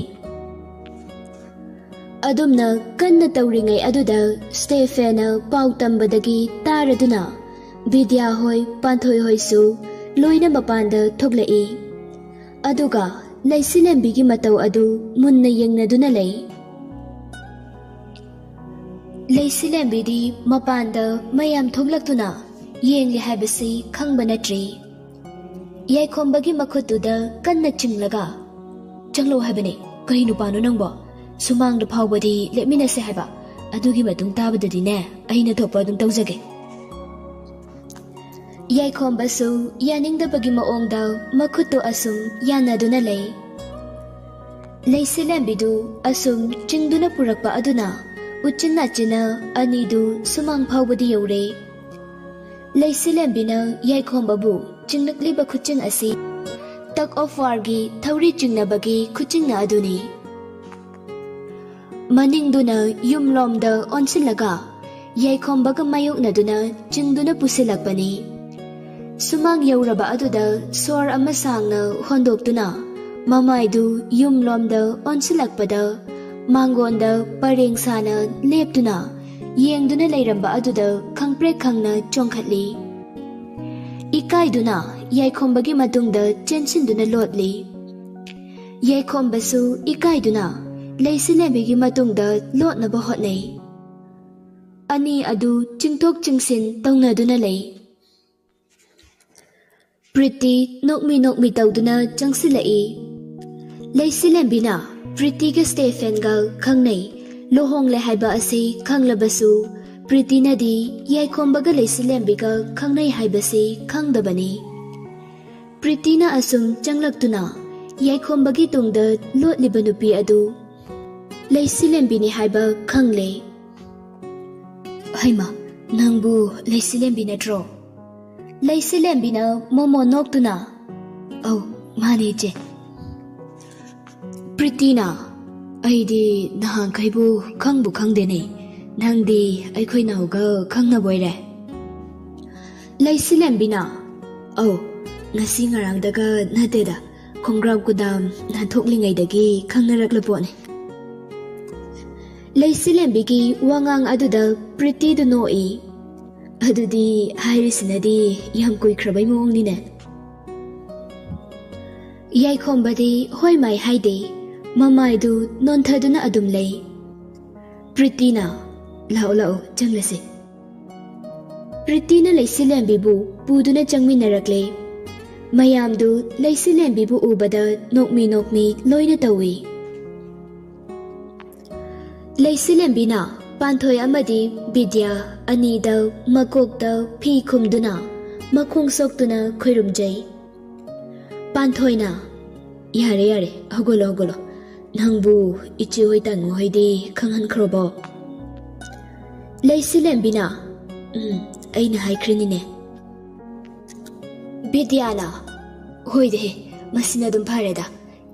ꯑꯗꯨꯝꯅ ꯀꯟꯅ ꯇꯧꯔꯤꯉꯩ ꯑꯗꯨꯗ ꯁ꯭ꯇꯦꯐꯦꯟꯅ ꯄꯥꯎ ꯇꯝꯕꯗꯒꯤ ꯇꯥꯔꯗꯨꯅ ꯕꯤꯗ꯭ꯌꯥ ꯍꯣꯏ ꯄꯥꯟꯊꯣꯏ ꯍꯣꯏꯁꯨ ꯂꯣꯏꯅ ꯃꯄꯥꯟꯗ ꯊꯣꯛꯂꯛꯏ꯫ ꯑꯗꯨꯒ ꯂꯩꯁꯤꯂꯦꯝꯕꯤꯒꯤ ꯃꯇꯧ ꯑꯗꯨ ꯃꯨꯟꯅ ꯌꯦꯡꯅꯗꯨꯅ ꯂꯩ꯫ ꯂꯩꯁꯤꯂꯦꯝꯕꯤꯗꯤ ꯃꯄꯥꯟꯗ ꯃꯌꯥꯝ ꯊꯣꯛꯂꯛꯇꯨꯅ ꯌꯦꯡꯂꯤ ꯍꯥꯏꯕꯁꯤ ꯈꯪꯕ ꯅꯠꯇ꯭ꯔꯤ꯫ ꯌꯥꯏꯈꯣꯝꯕꯒꯤ ꯃꯈꯨꯠꯇꯨꯗ ꯀꯟꯅ ꯆꯤꯡꯂꯒ "ꯆꯪꯂꯣ ꯍꯥꯏꯕꯅꯦ, ꯀꯔꯤ ꯅꯨꯄꯥꯅꯣ ꯅꯪꯕꯣ? ꯁꯨꯃꯥꯡꯗ ꯐꯥꯎꯕꯗꯤ ꯂꯦꯞꯃꯤꯟꯅꯁꯦ ꯍꯥꯏꯕ, ꯑꯗꯨꯒꯤ ꯃꯇꯨꯡ ꯇꯥꯕꯗꯗꯤꯅꯦ ꯑꯩꯅ ꯊꯣꯛꯄ ꯑꯗꯨꯝ ꯇꯧꯖꯒꯦ." ꯌꯥꯏꯈꯣꯝꯕꯁꯨ ꯌꯥꯅꯤꯡꯗꯕꯒꯤ ꯃꯑꯣꯡꯗ ꯃꯈꯨꯠꯇꯨ ꯑꯁꯨꯝ ꯌꯥꯟꯅꯗꯨꯅ ꯂꯩ꯫ ꯂꯩꯁꯤꯂꯦꯝꯕꯤꯗꯨ ꯑꯁꯨꯝ ꯆꯤꯡꯗꯨꯅ ꯄꯨꯔꯛꯄ ꯑꯗꯨꯅ ꯎꯆꯤꯟ ꯅꯥꯆꯤꯟꯅ ꯑꯅꯤꯗꯨ ꯁꯨꯃꯥꯡ ꯐꯥꯎꯕꯗꯤ ꯌꯧꯔꯦ꯫ ꯂꯩꯁꯤꯂꯦꯝꯕꯤꯅ ꯌꯥꯏꯈꯣꯝꯕꯕꯨ ꯆꯤꯡꯂꯛꯂꯤꯕ ꯈꯨꯆꯤꯡ ꯑꯁꯤ ꯇꯛ ꯑꯣꯐ ꯋꯥꯔꯒꯤ ꯊꯧꯔꯤ ꯆꯤꯡꯅꯕꯒꯤ ꯈꯨꯆꯤꯡꯅ ꯑꯗꯨꯅꯤ꯫ ꯃꯅꯤꯡꯗꯨꯅ ꯌꯨꯝꯂꯣꯝꯗ ꯑꯣꯟꯁꯤꯜꯂꯒ ꯌꯥꯏꯈꯣꯝꯕꯒ ꯃꯥꯌꯣꯛꯅꯗꯨꯅ ꯆꯤꯡꯗꯨꯅ ꯄꯨꯁꯤꯜꯂꯛꯄꯅꯤ꯫ ꯁꯨꯃꯥꯡ ꯌꯧꯔꯕ ꯑꯗꯨꯗ ꯁꯣꯔ ꯑꯃ ꯁꯥꯡꯅ ꯍꯣꯟꯗꯣꯛꯇꯨꯅ ꯃꯃꯥꯏꯗꯨ ꯌꯨꯝꯂꯣꯝꯗ ꯑꯣꯟꯁꯤꯜꯂꯛꯄꯗ ꯃꯥꯡꯒꯣꯟꯗ ꯄꯔꯦꯡ ꯁꯥꯅ ꯂꯦꯞꯇꯨꯅ ꯌꯦꯡꯗꯨꯅ ꯂꯩꯔꯝꯕ ꯑꯗꯨꯗ ꯈꯪꯄ꯭ꯔꯦꯛ ꯈꯪꯅ ꯆꯣꯡꯈꯠꯂꯤ꯫ ꯏꯀꯥꯏꯗꯨꯅ ꯌꯥꯏꯈꯣꯝꯕꯒꯤ ꯃꯇꯨꯡꯗ ꯆꯦꯟꯁꯤꯟꯗꯨꯅ ꯂꯣꯠꯂꯤ꯫ ꯌꯥꯏꯈꯣꯝꯕꯁꯨ ꯏꯀꯥꯏꯗꯨꯅ ꯂꯩꯁꯤꯂꯦꯝꯕꯤꯒꯤ ꯃꯇꯨꯡꯗ ꯂꯣꯠꯅꯕ ꯍꯣꯠꯅꯩ꯫ ꯑꯅꯤ ꯑꯗꯨ ꯆꯤꯡꯊꯣꯛ ꯆꯤꯡꯁꯤꯟ ꯇꯧꯅꯗꯨꯅ ꯂꯩ꯫ ꯄ꯭ꯔꯤꯇꯤ ꯅꯣꯛꯃꯤ ꯅꯣꯛꯃꯤ ꯇꯧꯗꯨꯅ ꯆꯪꯁꯤꯜꯂꯛꯏ꯫ ꯂꯩꯁꯤꯂꯦꯝꯕꯤꯅ ꯄ꯭ꯔꯤꯇꯤꯒ ꯁ꯭ꯇꯦꯐꯦꯟꯒ ꯈꯪꯅꯩ, ꯂꯨꯍꯣꯡꯂꯦ ꯍꯥꯏꯕ ꯑꯁꯤ ꯈꯪꯂꯕꯁꯨ ꯄ꯭ꯔꯤꯇꯤꯅꯗꯤ ꯌꯥꯏꯈꯣꯝꯕꯒ ꯂꯩꯁꯤꯂꯦꯝꯕꯤꯒ ꯈꯪꯅꯩ ꯍꯥꯏꯕꯁꯤ ꯈꯪꯗꯕꯅꯤ꯫ ꯄ꯭ꯔꯤꯇꯤꯅ ꯑꯁꯨꯝ ꯆꯪꯂꯛꯇꯨꯅ ꯌꯥꯏꯈꯣꯝꯕꯒꯤ ꯇꯨꯡꯗ ꯂꯣꯠꯂꯤꯕ ꯅꯨꯄꯤ ꯑꯗꯨ ꯂꯩꯁꯤꯂꯦꯝꯕꯤꯅꯤ ꯍꯥꯏꯕ ꯈꯪꯂꯦ꯫ "ꯍꯩꯃꯥ, ꯅꯪꯕꯨ ꯂꯩꯁꯤꯂꯦꯝꯕꯤ ꯅꯠꯇ꯭ꯔꯣ?" ꯂꯩꯁꯤꯂꯦꯝꯕꯤꯅ ꯃꯣꯃꯣ ꯅꯣꯛꯇꯨꯅ "ꯑꯧ, ꯃꯥꯅꯦ ꯏꯆꯦ." ꯄ꯭ꯔꯤꯇꯤꯅ "ꯑꯩꯗꯤ ꯅꯍꯥꯟꯈꯩꯕꯨ ꯈꯪꯕꯨ ꯈꯪꯗꯦꯅꯦ, ꯅꯪꯗꯤ ꯑꯩꯈꯣꯏ ꯅꯥꯎꯒ ꯈꯪꯅꯕꯣꯏꯔꯦ." ꯂꯩꯁꯤꯂꯦꯝꯕꯤꯅ "ꯑꯧ, ꯉꯁꯤ ꯉꯔꯥꯡꯗꯒ ꯅꯠꯇꯦꯗ, ꯈꯣꯡꯒ꯭ꯔꯥꯎ ꯀꯨꯗꯥꯝ ꯅꯥꯟꯊꯣꯛꯂꯤꯉꯩꯗꯒꯤ ꯈꯪꯅꯔꯛꯂ ꯄꯣꯠꯅꯤ." ꯂꯩꯁꯤꯂꯦꯝꯕꯤꯒꯤ ꯋꯥꯉꯥꯡ ꯑꯗꯨꯗ ꯄ꯭ꯔꯤꯇꯤꯗꯨ ꯅꯣꯛꯏ꯫ "ꯑꯗꯨꯗꯤ ꯍꯥꯏꯔꯤꯁꯤꯅꯗꯤ ꯌꯥꯝ ꯀꯨꯏꯈ꯭ꯔꯕꯩ ꯃꯑꯣꯡꯅꯤꯅꯦ." ꯌꯥꯏꯈꯣꯝꯕꯗꯤ ꯍꯣꯏ ꯃꯥꯏ ꯍꯥꯏꯗꯦ, ꯃꯃꯥꯏꯗꯨ ꯅꯣꯟꯊꯗꯨꯅ ꯑꯗꯨꯝ ꯂꯩ꯫ ꯄ꯭ꯔꯤꯇꯤꯅ "ꯂꯥꯛꯑꯣ ꯂꯥꯛꯑꯣ, ꯆꯪꯂꯁꯤ." ꯄ꯭ꯔꯤꯇꯤꯅ ꯂꯩꯁꯤꯂꯦꯝꯕꯤꯕꯨ ꯄꯨꯗꯨꯅ ꯆꯪꯃꯤꯟꯅꯔꯛꯂꯦ꯫ ꯃꯌꯥꯝꯗꯨ ꯂꯩꯁꯤꯂꯦꯝꯕꯤꯕꯨ ꯎꯕꯗ ꯅꯣꯛꯃꯤ ꯅꯣꯛꯃꯤ ꯂꯣꯏꯅ ꯇꯧꯏ꯫ ꯂꯩꯁꯤꯂꯦꯝꯕꯤꯅ ꯄꯥꯟꯊꯣꯏ ꯑꯃꯗꯤ ꯕꯤꯗ꯭ꯌꯥ ꯑꯅꯤꯗ ꯃꯀꯣꯛꯇ ꯐꯤ ꯈꯨꯝꯗꯨꯅ ꯃꯈꯣꯡ ꯁꯣꯛꯇꯨꯅ ꯈꯣꯏꯔꯨꯝꯖꯩ꯫ ꯄꯥꯟꯊꯣꯏꯅ "ꯌꯥꯔꯦ ꯌꯥꯔꯦ, ꯍꯧꯒꯠꯂꯣ ꯍꯧꯒꯠꯂꯣ, ꯅꯪꯕꯨ ꯏꯆꯦ ꯍꯣꯏ ꯇꯥꯃꯣ ꯍꯣꯏꯗꯤ ꯈꯪꯍꯟꯈ꯭ꯔꯕꯣ?" ꯂꯩꯁꯤꯂꯦꯝꯕꯤꯅ "ꯑꯩꯅ ꯍꯥꯏꯈ꯭ꯔꯤꯅꯤꯅꯦ." ꯕꯤꯗ꯭ꯌꯥꯅ "ꯍꯣꯏꯗꯦꯍꯦ, ꯃꯁꯤꯅ ꯑꯗꯨꯝ ꯐꯔꯦꯗ,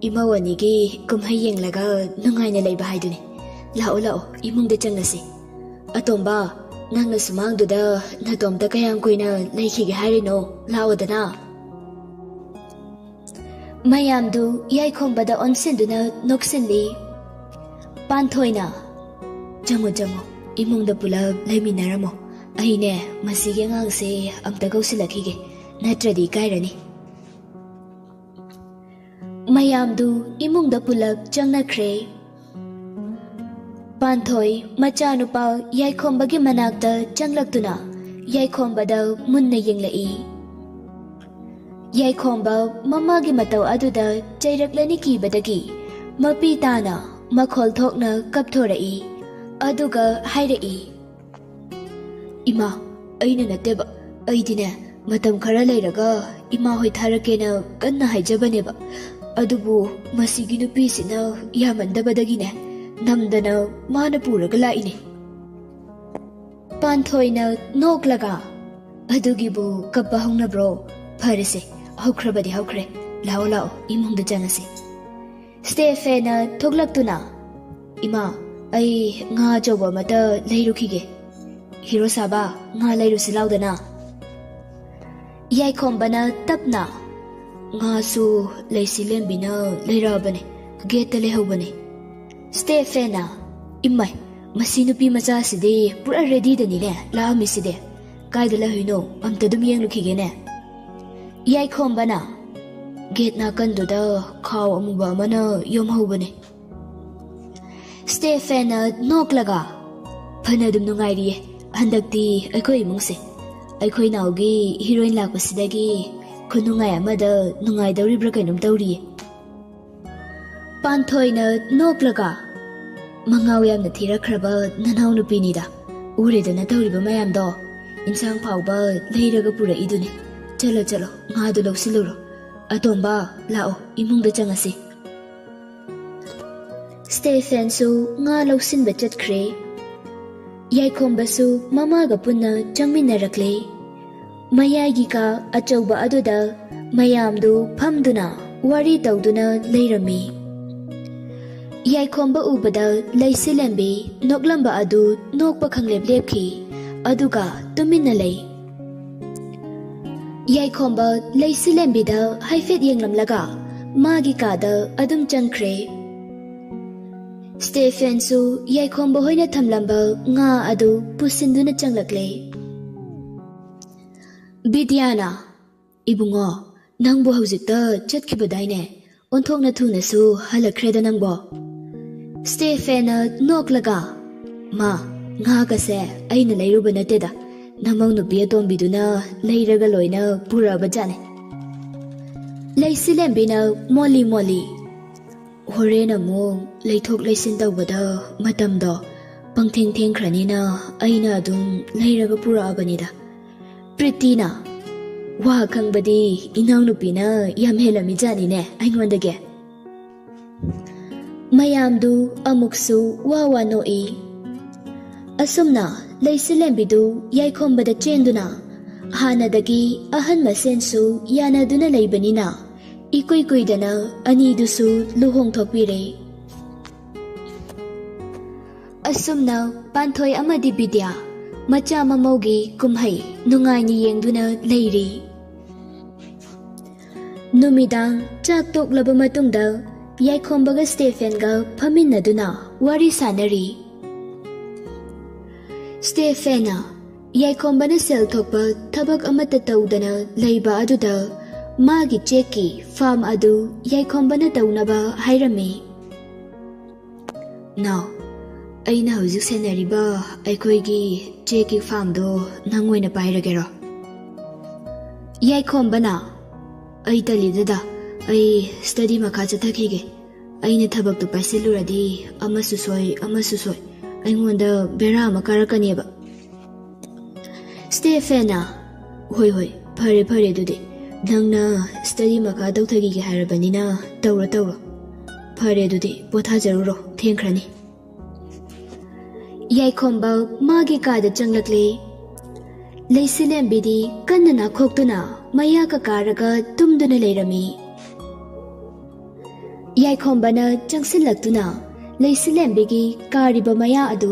ꯏꯃꯧ ꯑꯅꯤꯒꯤ ꯀꯨꯝꯍꯩ ꯌꯦꯡꯂꯒ ꯅꯨꯡꯉꯥꯏꯅ ꯂꯩꯕ ꯍꯥꯏꯗꯨꯅꯤ. ꯂꯥꯛꯑꯣ ꯂꯥꯛꯑꯣ, ꯏꯃꯨꯡꯗ ꯆꯪꯂꯁꯤ. ꯑꯇꯣꯝꯕ, ꯅꯪꯅ ꯁꯨꯃꯥꯡꯗꯨꯗ ꯅꯇꯣꯝꯇ ꯀꯌꯥꯝ ꯀꯨꯏꯅ ꯂꯩꯈꯤꯒꯦ ꯍꯥꯏꯔꯤꯅꯣ? ꯂꯥꯛꯑꯣꯗꯅ." ꯃꯌꯥꯝꯗꯨ ꯌꯥꯏꯈꯣꯝꯕꯗ ꯑꯣꯟꯁꯤꯟꯗꯨꯅ ꯅꯣꯛꯁꯤꯜꯂꯤ꯫ ꯄꯥꯟꯊꯣꯏꯅ "ꯆꯪꯉꯣ ꯆꯪꯉꯣ, ꯏꯃꯨꯡꯗ ꯄꯨꯂꯞ ꯂꯩꯃꯤꯟꯅꯔꯝꯃꯣ. ꯑꯩꯅꯦ ꯃꯁꯤꯒꯤ ꯑꯉꯥꯡꯁꯦ ꯑꯝꯇ ꯀꯧꯁꯤꯜꯂꯛꯈꯤꯒꯦ, ꯅꯠꯇ꯭ꯔꯗꯤ ꯏꯀꯥꯏꯔꯅꯤ." ꯃꯌꯥꯝꯗꯨ ꯏꯃꯨꯡꯗ ꯄꯨꯂꯞ ꯆꯪꯅꯈ꯭ꯔꯦ꯫ ꯄꯥꯟꯊꯣꯏ ꯃꯆꯥꯅꯨꯄꯥ ꯌꯥꯏꯈꯣꯝꯕꯒꯤ ꯃꯅꯥꯛꯇ ꯆꯪꯂꯛꯇꯨꯅ ꯌꯥꯏꯈꯣꯝꯕꯗ ꯃꯨꯟꯅ ꯌꯦꯡꯂꯛꯏ꯫ ꯌꯥꯏꯈꯣꯝꯕ ꯃꯃꯥꯒꯤ ꯃꯇꯧ ꯑꯗꯨꯗ ꯆꯩꯔꯛꯂꯅꯤ ꯀꯤꯕꯗꯒꯤ ꯃꯄꯤ ꯇꯥꯅ ꯃꯈꯣꯜ ꯊꯣꯛꯅ ꯀꯞꯊꯣꯔꯛꯏ꯫ ꯑꯗꯨꯒ ꯍꯥꯏꯔꯛꯏ, "ꯏꯃꯥ, ꯑꯩꯅ ꯅꯠꯇꯦꯕ, ꯑꯩꯗꯤꯅꯦ ꯃꯇꯝ ꯈꯔ ꯂꯩꯔꯒ ꯏꯃꯥ ꯍꯣꯏ ꯊꯥꯔꯛꯀꯦꯅ ꯀꯟꯅ ꯍꯥꯏꯖꯕꯅꯦꯕ. ꯑꯗꯨꯕꯨ ꯃꯁꯤꯒꯤ ꯅꯨꯄꯤꯁꯤꯅ ꯌꯥꯝꯃꯟꯗꯕꯗꯒꯤꯅꯦ ꯅꯝꯗꯅ ꯃꯥꯅ ꯄꯨꯔꯒ ꯂꯥꯛꯏꯅꯦ." ꯄꯥꯟꯊꯣꯏꯅ ꯅꯣꯛꯂꯒ "ꯑꯗꯨꯒꯤꯕꯨ ꯀꯞꯄ ꯍꯧꯅꯕ꯭ꯔꯣ? ꯐꯔꯦꯁꯦ, ꯍꯧꯈ꯭ꯔꯕꯗꯤ ꯍꯧꯈ꯭ꯔꯦ. ꯂꯥꯛꯑꯣ ꯂꯥꯛꯑꯣ, ꯏꯃꯨꯡꯗ ꯆꯪꯉꯁꯤ." ꯁ꯭ꯇꯦꯐꯦꯟꯅ ꯊꯣꯛꯂꯛꯇꯨꯅ "ꯏꯃꯥ, ꯑꯩ ꯉꯥ ꯑꯆꯧꯕ ꯑꯃꯇ ꯂꯩꯔꯨꯈꯤꯒꯦ." "ꯍꯤꯔꯣ ꯁꯥꯕ, ꯉꯥ ꯂꯩꯔꯨꯁꯤ ꯂꯥꯎꯗꯅ." ꯌꯥꯏꯈꯣꯝꯕꯅ ꯇꯞꯅ "ꯉꯥꯁꯨ ꯂꯩꯁꯤꯂꯦꯝꯕꯤꯅ ꯂꯩꯔꯛꯑꯕꯅꯦ, ꯒꯦꯠꯇ ꯂꯩꯍꯧꯕꯅꯦ." ꯁ꯭ꯇꯦꯐꯦꯟꯅ Imai, masi nupi macha side pura ready da ni le la mi side. Kai da la huino amta dum yeng lukhigene. Yai khom bana. Gate na kan do da khaw amuba mana yom hobane. Stephen nok laga. Phana dum nungai ri handakti aikoi mungse. Aikoi naugi heroine lakpasidagi khunungai amada nungai dauribra kainum dauri. Panthoina nok laga. Mangaw yamna thirakraba nanau nupini da. Uredana dauriba mayam do. Insang phawba leiraga pura iduni. Chalo chalo nga do lawsiluro. Atomba lao imungda changasi. Stephen su nga lawsinba chatkre. Yaikhomba su mamaga punna changminarakle. Mayagi ka achauba aduda mayamdu phamduna wari tawduna leirami. Yaikhomba ubada laisilembi noklamba adu nokpa khangleb lepki aduga tuminna lei. Yaikhomba laisilembi da haifet yenglamlaga magi kada adum changkre. Stephen su yaikhomba hoina thamlamba nga adu pusinduna changlakle. Bidyana ibungo nangbo haujikta chatkibadaine onthokna thuna su halakreda nangbo. Stephen noklaga ma nga kase aina leiruba nateda namang nupi atombiduna leiraga loina puraba jane. Laisilembi moli moli. Horena mo leithok leisin tawbada matamdo pangtheng theng khranina aina adum leiraga purabanida. Pritina wa khangbadi inang nupina yam helami jani ne ainwandage. Mayamdu amuksu wa noi. Asumna laisilembidu yaikhomba chenduna hanadagi ahan masensu yanaduna leibanina ikoi koidana anidusu luhong thokpire. Asumna panthoi amadi bidya macha mamaugi kumhai nungaini yengduna leiri. Numidang chak toklaba matungda yaikhombaga Stephenga phaminaduna wari sanari. Stephena yaikhomba sel thokpa thabak amata tawdana leiba aduda magi cheki farm adu yaikhomba tawnaba hairami. Now aina hojik senariba aikhoigi cheki farm do nangoina pairagero. Yaikhomba ai talidada ai study makha chathakige aina thabak tu paisiluradi amasu soi aingonda bera makarakaniba. Stephena hoi phare dudi nangna study makha dawthagi ge harabanina tawra phare dudi potha jaruro thengkrani. Yaikhomba magi kada changlakle. Laisilembidi kannana khoktuna maya ka karaga tumduna leirami. Yaikhomba changsilaktuna Laisilembigi kariba maya adu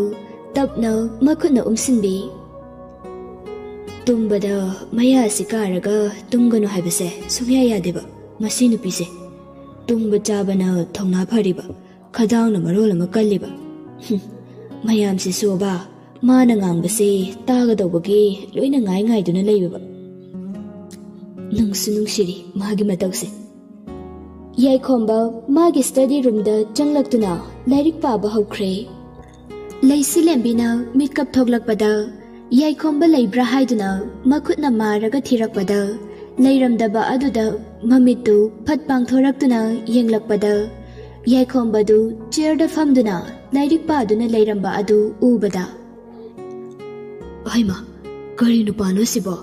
tapna makhutna umsinbi. Tumbada maya sikaraga tumganu haibase sumya yadeba masi nupise. Tumba chabana thongna phariba khadangna marol ama kalliba. Mayam si soba mana ngangbase tagadawbagi loina ngai duna leiba. Nungsu nungsiri magi matawse. Yaikhomba magi study room da changlaktuna lairik paba hokre. Laisilembi mitkap thoglakpada yaikhomba leibra haiduna makhutna maraga thirakpada leiramdaba aduda mamitu phatpang thoraktuna yenglakpada yaikhomba du chair da famduna lairik paduna leiramba adu ubada. Aima kari nupano sibo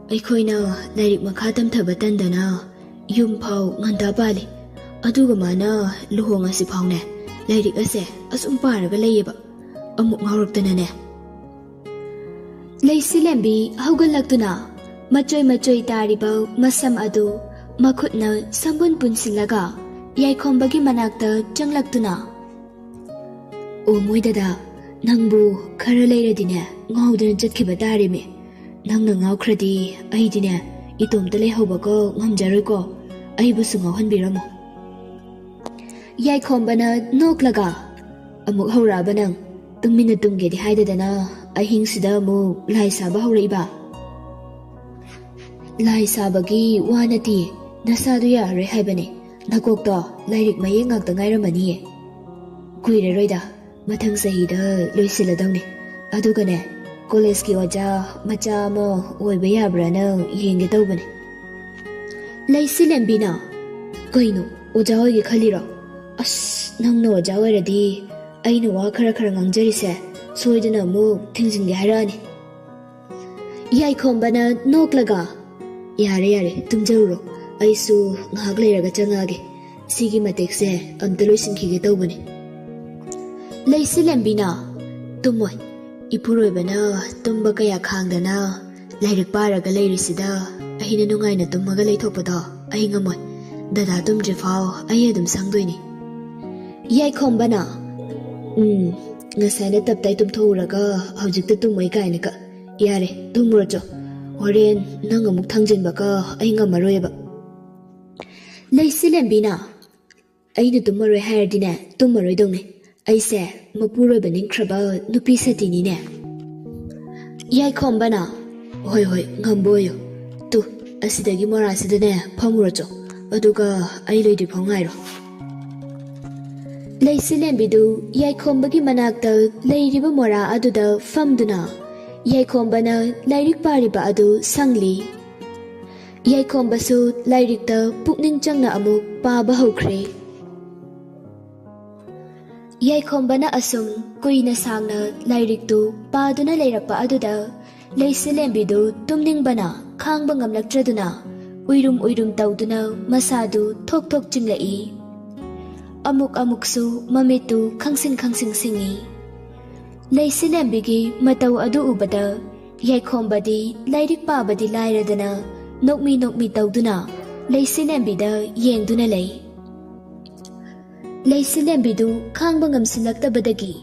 aikhoina lairik makha tamthaba tandana yum phau nganda bali aduga mana luhonga si phawne lairik ase asum paraga leiba amuk ngauruktana ne. Laisilembi haugallaktuna machoy tariba masam adu makhutna sambun punsilaga yaikhomba manakta changlaktuna. O moidada nangbu khara leiradine ngaudana chatkiba tarime. Nangna ngaukradi aidine itomta leihaubago ngamjaroiko aibusu ngauhanbiramo. Yaikhomba noklaga amuk hauraba nang ꯇꯨꯝꯃꯤꯟꯅ ꯇꯨꯝꯒꯦꯗꯤ ꯍꯥꯏꯗꯗꯅ ꯑꯍꯤꯡꯁꯤꯗ ꯑꯃꯨꯛ ꯂꯥꯏ ꯁꯥꯕ ꯍꯧꯔꯛꯏꯕ? ꯂꯥꯏ ꯁꯥꯕꯒꯤ ꯋꯥ ꯅꯠꯇꯤꯌꯦ, ꯅꯁꯥꯗꯨ ꯌꯥꯔꯔꯣꯏ ꯍꯥꯏꯕꯅꯦ. ꯅꯀꯣꯛꯇꯣ ꯂꯥꯏꯔꯤꯛ ꯃꯌꯦꯛ ꯉꯥꯛꯇ ꯉꯥꯏꯔꯝꯃꯅꯤꯌꯦ. ꯀꯨꯏꯔꯔꯣꯏꯗ, ꯃꯊꯪ ꯆꯍꯤꯗ ꯂꯣꯏꯁꯤꯜꯂꯗꯧꯅꯦ. ꯑꯗꯨꯒꯅꯦ, ꯀꯣꯂꯦꯖꯀꯤ ꯑꯣꯖꯥ ꯃꯆꯥ ꯑꯃ ꯑꯣꯏꯕ ꯌꯥꯕ꯭ꯔꯥꯅ ꯌꯦꯡꯒꯦ ꯇꯧꯕꯅꯦ. ꯂꯩꯁꯤꯂꯦꯝꯕꯤꯅ, ꯀꯩꯅꯣ ꯑꯣꯖꯥ ꯑꯣꯏꯒꯦ ꯈꯜꯂꯤꯔꯣ? ꯑꯁ, ꯅꯪꯅ ꯑꯣꯖꯥ ꯑꯣꯏꯔꯗꯤ ꯑꯩꯅ ꯋꯥ ꯈꯔ ꯉꯥꯡꯖꯔꯤꯁꯦ ꯁꯣꯏꯗꯅ ꯑꯃꯨꯛ ꯊꯤꯡꯖꯤꯟꯒꯦ ꯍꯥꯏꯔꯛꯑꯅꯤ. ꯌꯥꯏꯈꯣꯝꯕꯅ ꯅꯣꯛꯂꯒ, ꯌꯥꯔꯦ ꯇꯨꯝꯖꯔꯨꯔꯣ, ꯑꯩꯁꯨ ꯉꯥꯏꯍꯥꯛ ꯂꯩꯔꯒ ꯆꯪꯉꯛꯑꯒꯦ. ꯁꯤꯒꯤ ꯃꯇꯦꯛꯁꯦ ꯑꯝꯇ ꯂꯣꯏꯁꯤꯟꯈꯤꯒꯦ ꯇꯧꯕꯅꯦ. ꯂꯩꯁꯤꯂꯦꯝꯕꯤꯅ, ꯇꯨꯝꯃꯣꯏ, ꯏꯄꯨꯔꯣꯏꯕꯅ ꯇꯨꯝꯕ ꯀꯌꯥ ꯈꯥꯡꯗꯅ ꯂꯥꯏꯔꯤꯛ ꯄꯥꯔꯒ ꯂꯩꯔꯤꯁꯤꯗ ꯑꯩꯅ ꯅꯨꯡꯉꯥꯏꯅ ꯇꯨꯝꯃꯒ ꯂꯩꯊꯣꯛꯄꯗꯣ ꯑꯩ ꯉꯝꯃꯣꯏ. ꯗꯗꯥ ꯇꯨꯝꯗ꯭ꯔꯤꯐꯥꯎ ꯑꯩ ꯑꯗꯨꯝ ꯁꯪꯗꯣꯏꯅꯤ. ꯌꯥꯏꯈꯣꯝꯕꯅ, ꯉꯁꯥꯏꯅ ꯇꯞꯇꯥꯏ ꯇꯨꯝꯊꯣꯛꯎꯔꯒ ꯍꯧꯖꯤꯛꯇ ꯇꯨꯝꯃꯣꯏ ꯀꯥꯏꯅꯀ. ꯌꯥꯔꯦ, ꯇꯨꯝꯃꯨꯔꯣꯆꯣ. ꯍꯣꯔꯦꯟ ꯅꯪ ꯑꯃꯨꯛ ꯊꯥꯡꯖꯤꯟꯕꯒ ꯑꯩ ꯉꯝꯃꯔꯣꯏꯕ. ꯂꯩꯁꯤꯂꯦꯝꯕꯤꯅ, ꯑꯩꯅ ꯇꯨꯝꯃꯔꯣꯏ ꯍꯥꯏꯔꯗꯤꯅꯦ ꯇꯨꯝꯃꯔꯣꯏꯗꯧꯅꯦ. ꯑꯩꯁꯦ ꯃꯄꯨꯔꯣꯏꯕ ꯅꯤꯡꯈ꯭ꯔꯕ ꯅꯨꯄꯤ ꯁꯇꯤꯅꯤꯅꯦ. ꯌꯥꯏꯈꯣꯝꯕꯅ, ꯍꯣꯏ ꯉꯝꯕ ꯑꯣꯏꯌꯨ. ꯇꯨ, ꯑꯁꯤꯗꯒꯤ ꯃꯣꯔꯥꯁꯤꯗꯅꯦ ꯐꯝꯃꯨꯔꯣꯆꯣ, ꯑꯗꯨꯒ ꯑꯩ ꯂꯣꯏꯗ꯭ꯔꯤꯐꯥꯎ ꯉꯥꯏꯔꯣ. ꯂꯩꯁꯤꯂꯦꯝꯕꯤꯗꯨ ꯌꯥꯏꯈꯣꯝꯕꯒꯤ ꯃꯅꯥꯛꯇ ꯂꯩꯔꯤꯕ ꯃꯣꯔꯥ ꯑꯗꯨꯗ ꯐꯝꯗꯨꯅ ꯌꯥꯏꯈꯣꯝꯕꯅ ꯂꯥꯏꯔꯤꯛ ꯄꯥꯔꯤꯕ ꯑꯗꯨ ꯁꯪꯂꯤ. ꯌꯥꯏꯈꯣꯝꯕꯁꯨ ꯂꯥꯏꯔꯤꯛꯇ ꯄꯨꯛꯅꯤꯡ ꯆꯪꯅ ꯑꯃꯨꯛ ꯄꯥꯕ ꯍꯧꯈ꯭ꯔꯦ. ꯌꯥꯏꯈꯣꯝꯕꯅ ꯑꯁꯨꯝ ꯀꯨꯏꯅ ꯁꯥꯡꯅ ꯂꯥꯏꯔꯤꯛꯇꯨ ꯄꯥꯗꯨꯅ ꯂꯩꯔꯛꯄ ꯑꯗꯨꯗ ꯂꯩꯁꯤꯂꯦꯝꯕꯤꯗꯨ ꯇꯨꯝꯅꯤꯡꯕꯅ ꯈꯥꯡꯕ ꯉꯝꯂꯛꯇ꯭ꯔꯗꯨꯅ ꯎꯏꯔꯨꯝ ꯇꯧꯗꯨꯅ ꯃꯁꯥꯗꯨ ꯊꯣꯛ ꯆꯤꯡꯂꯛꯏ. ꯑꯃꯨꯛꯁꯨ ꯃꯃꯤꯠꯇꯨ ꯈꯪꯁꯤꯡ ꯁꯤꯡꯏ. ꯂꯩꯁꯤꯂꯦꯝꯕꯤꯒꯤ ꯃꯇꯧ ꯑꯗꯨ ꯎꯕꯗ ꯌꯥꯏꯈꯣꯝꯕꯗꯤ ꯂꯥꯏꯔꯤꯛ ꯄꯥꯕꯗꯤ ꯂꯥꯏꯔꯗꯅ ꯅꯣꯛꯃꯤ ꯇꯧꯗꯨꯅ ꯂꯩꯁꯤꯂꯦꯝꯕꯤꯗ ꯌꯦꯡꯗꯨꯅ ꯂꯩ. ꯂꯩꯁꯤꯂꯦꯝꯕꯤꯗꯨ ꯈꯥꯡꯕ ꯉꯝꯁꯤꯜꯂꯛꯇꯕꯗꯒꯤ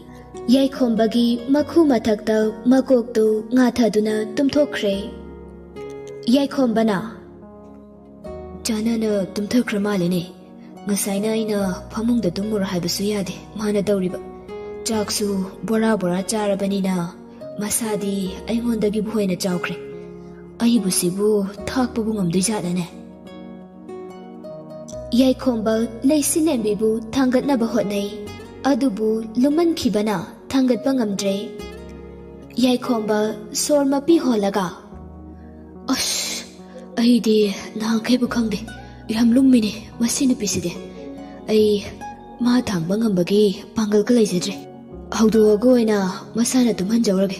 ꯌꯥꯏꯈꯣꯝꯕꯒꯤ ꯃꯈꯨ ꯃꯊꯛꯇ ꯃꯀꯣꯛꯇꯨ ꯉꯥꯊꯗꯨꯅ ꯇꯨꯝꯊꯣꯛꯈ꯭ꯔꯦ. ꯌꯥꯏꯈꯣꯝꯕꯅ, ꯆꯥꯅꯅ ꯇꯨꯝꯊꯈ꯭ꯔ ꯃꯥꯜꯂꯦꯅꯦ. ꯉꯁꯥꯏꯅ ꯑꯩꯅ ꯐꯃꯨꯡꯗ ꯇꯨꯝꯃꯨꯔꯣ ꯍꯥꯏꯕꯁꯨ ꯌꯥꯗꯦ ꯃꯥꯅ ꯇꯧꯔꯤꯕ. ꯆꯥꯛꯁꯨ ꯕꯣꯔꯥ ꯆꯥꯔꯕꯅꯤꯅ ꯃꯁꯥꯗꯤ ꯑꯩꯉꯣꯟꯗꯒꯤꯕꯨ ꯍꯦꯟꯅ ꯆꯥꯎꯈ꯭ꯔꯦ. ꯑꯩꯕꯨ ꯁꯤꯕꯨ ꯊꯥꯛꯄꯕꯨ ꯉꯝꯗꯣꯏꯖꯥꯠꯂꯅꯦ. ꯌꯥꯏꯈꯣꯝꯕ ꯂꯩꯁꯤꯂꯦꯝꯕꯤꯕꯨ ꯊꯥꯡꯒꯠꯅꯕ ꯍꯣꯠꯅꯩ, ꯑꯗꯨꯕꯨ ꯂꯨꯃꯟꯈꯤꯕꯅ ꯊꯥꯡꯒꯠꯄ ꯉꯝꯗ꯭ꯔꯦ. ꯌꯥꯏꯈꯣꯝꯕ ꯁꯣꯔ ꯃꯄꯤ ꯍꯣꯜꯂꯒ, ꯑꯁ, ꯑꯩꯗꯤ ꯅꯍꯥꯟꯈꯩꯕꯨ ꯈꯪꯗꯦ, ꯌꯥꯝ ꯂꯨꯝꯃꯤꯅꯦ ꯃꯁꯤ ꯅꯨꯄꯤꯁꯤꯗꯤ. ꯑꯩ ꯃꯥ ꯊꯥꯡꯕ ꯉꯝꯕꯒꯤ ꯄꯥꯡꯒꯜꯒ ꯂꯩꯖꯗ꯭ꯔꯦ. ꯍꯧꯗꯣꯛꯑꯒ ꯑꯣꯏꯅ ꯃꯁꯥꯅ ꯇꯨꯝꯍꯟꯖꯧꯔꯒꯦ.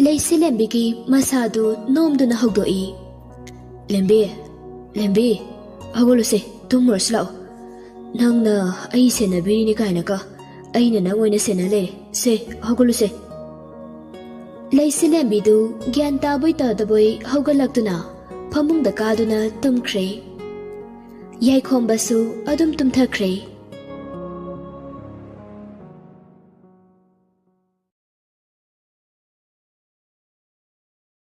ꯂꯩꯁꯤꯂꯦꯝꯕꯤꯒꯤ ꯃꯁꯥꯗꯨ ꯅꯣꯝꯗꯨꯅ ꯍꯧꯗꯣꯛꯏ. ꯂꯦꯝꯕꯤ, ꯍꯧꯒꯠꯂꯨꯁꯦ, ꯇꯨꯝꯃꯨꯔꯁꯤ ꯂꯥꯛꯑꯣ. ꯅꯪꯅ ꯑꯩ ꯁꯦꯟꯅꯕꯤꯔꯤꯅꯤ ꯀꯥꯏꯅꯀ ꯑꯩꯅ ꯅꯪ ꯑꯣꯏꯅ ꯁꯦꯟꯅ ꯂꯩꯔꯦ. ꯁꯦ, ꯍꯧꯒꯠꯂꯨꯁꯦ. ꯂꯩꯁꯤꯂꯦꯝꯕꯤꯗꯨ ꯒ꯭ꯌꯥꯟ ꯇꯥꯕꯣꯏ ꯇꯥꯗꯕꯣꯏ ꯍꯧꯒꯠꯂꯛꯇꯨꯅ ꯐꯃꯨꯡꯗ ꯀꯥꯗꯨꯅ ꯇꯨꯝꯈ꯭ꯔꯦ. ꯌꯥꯏꯈꯣꯝꯕꯁꯨ ꯑꯗꯨꯝ ꯇꯨꯝꯊꯈ꯭ꯔꯦ.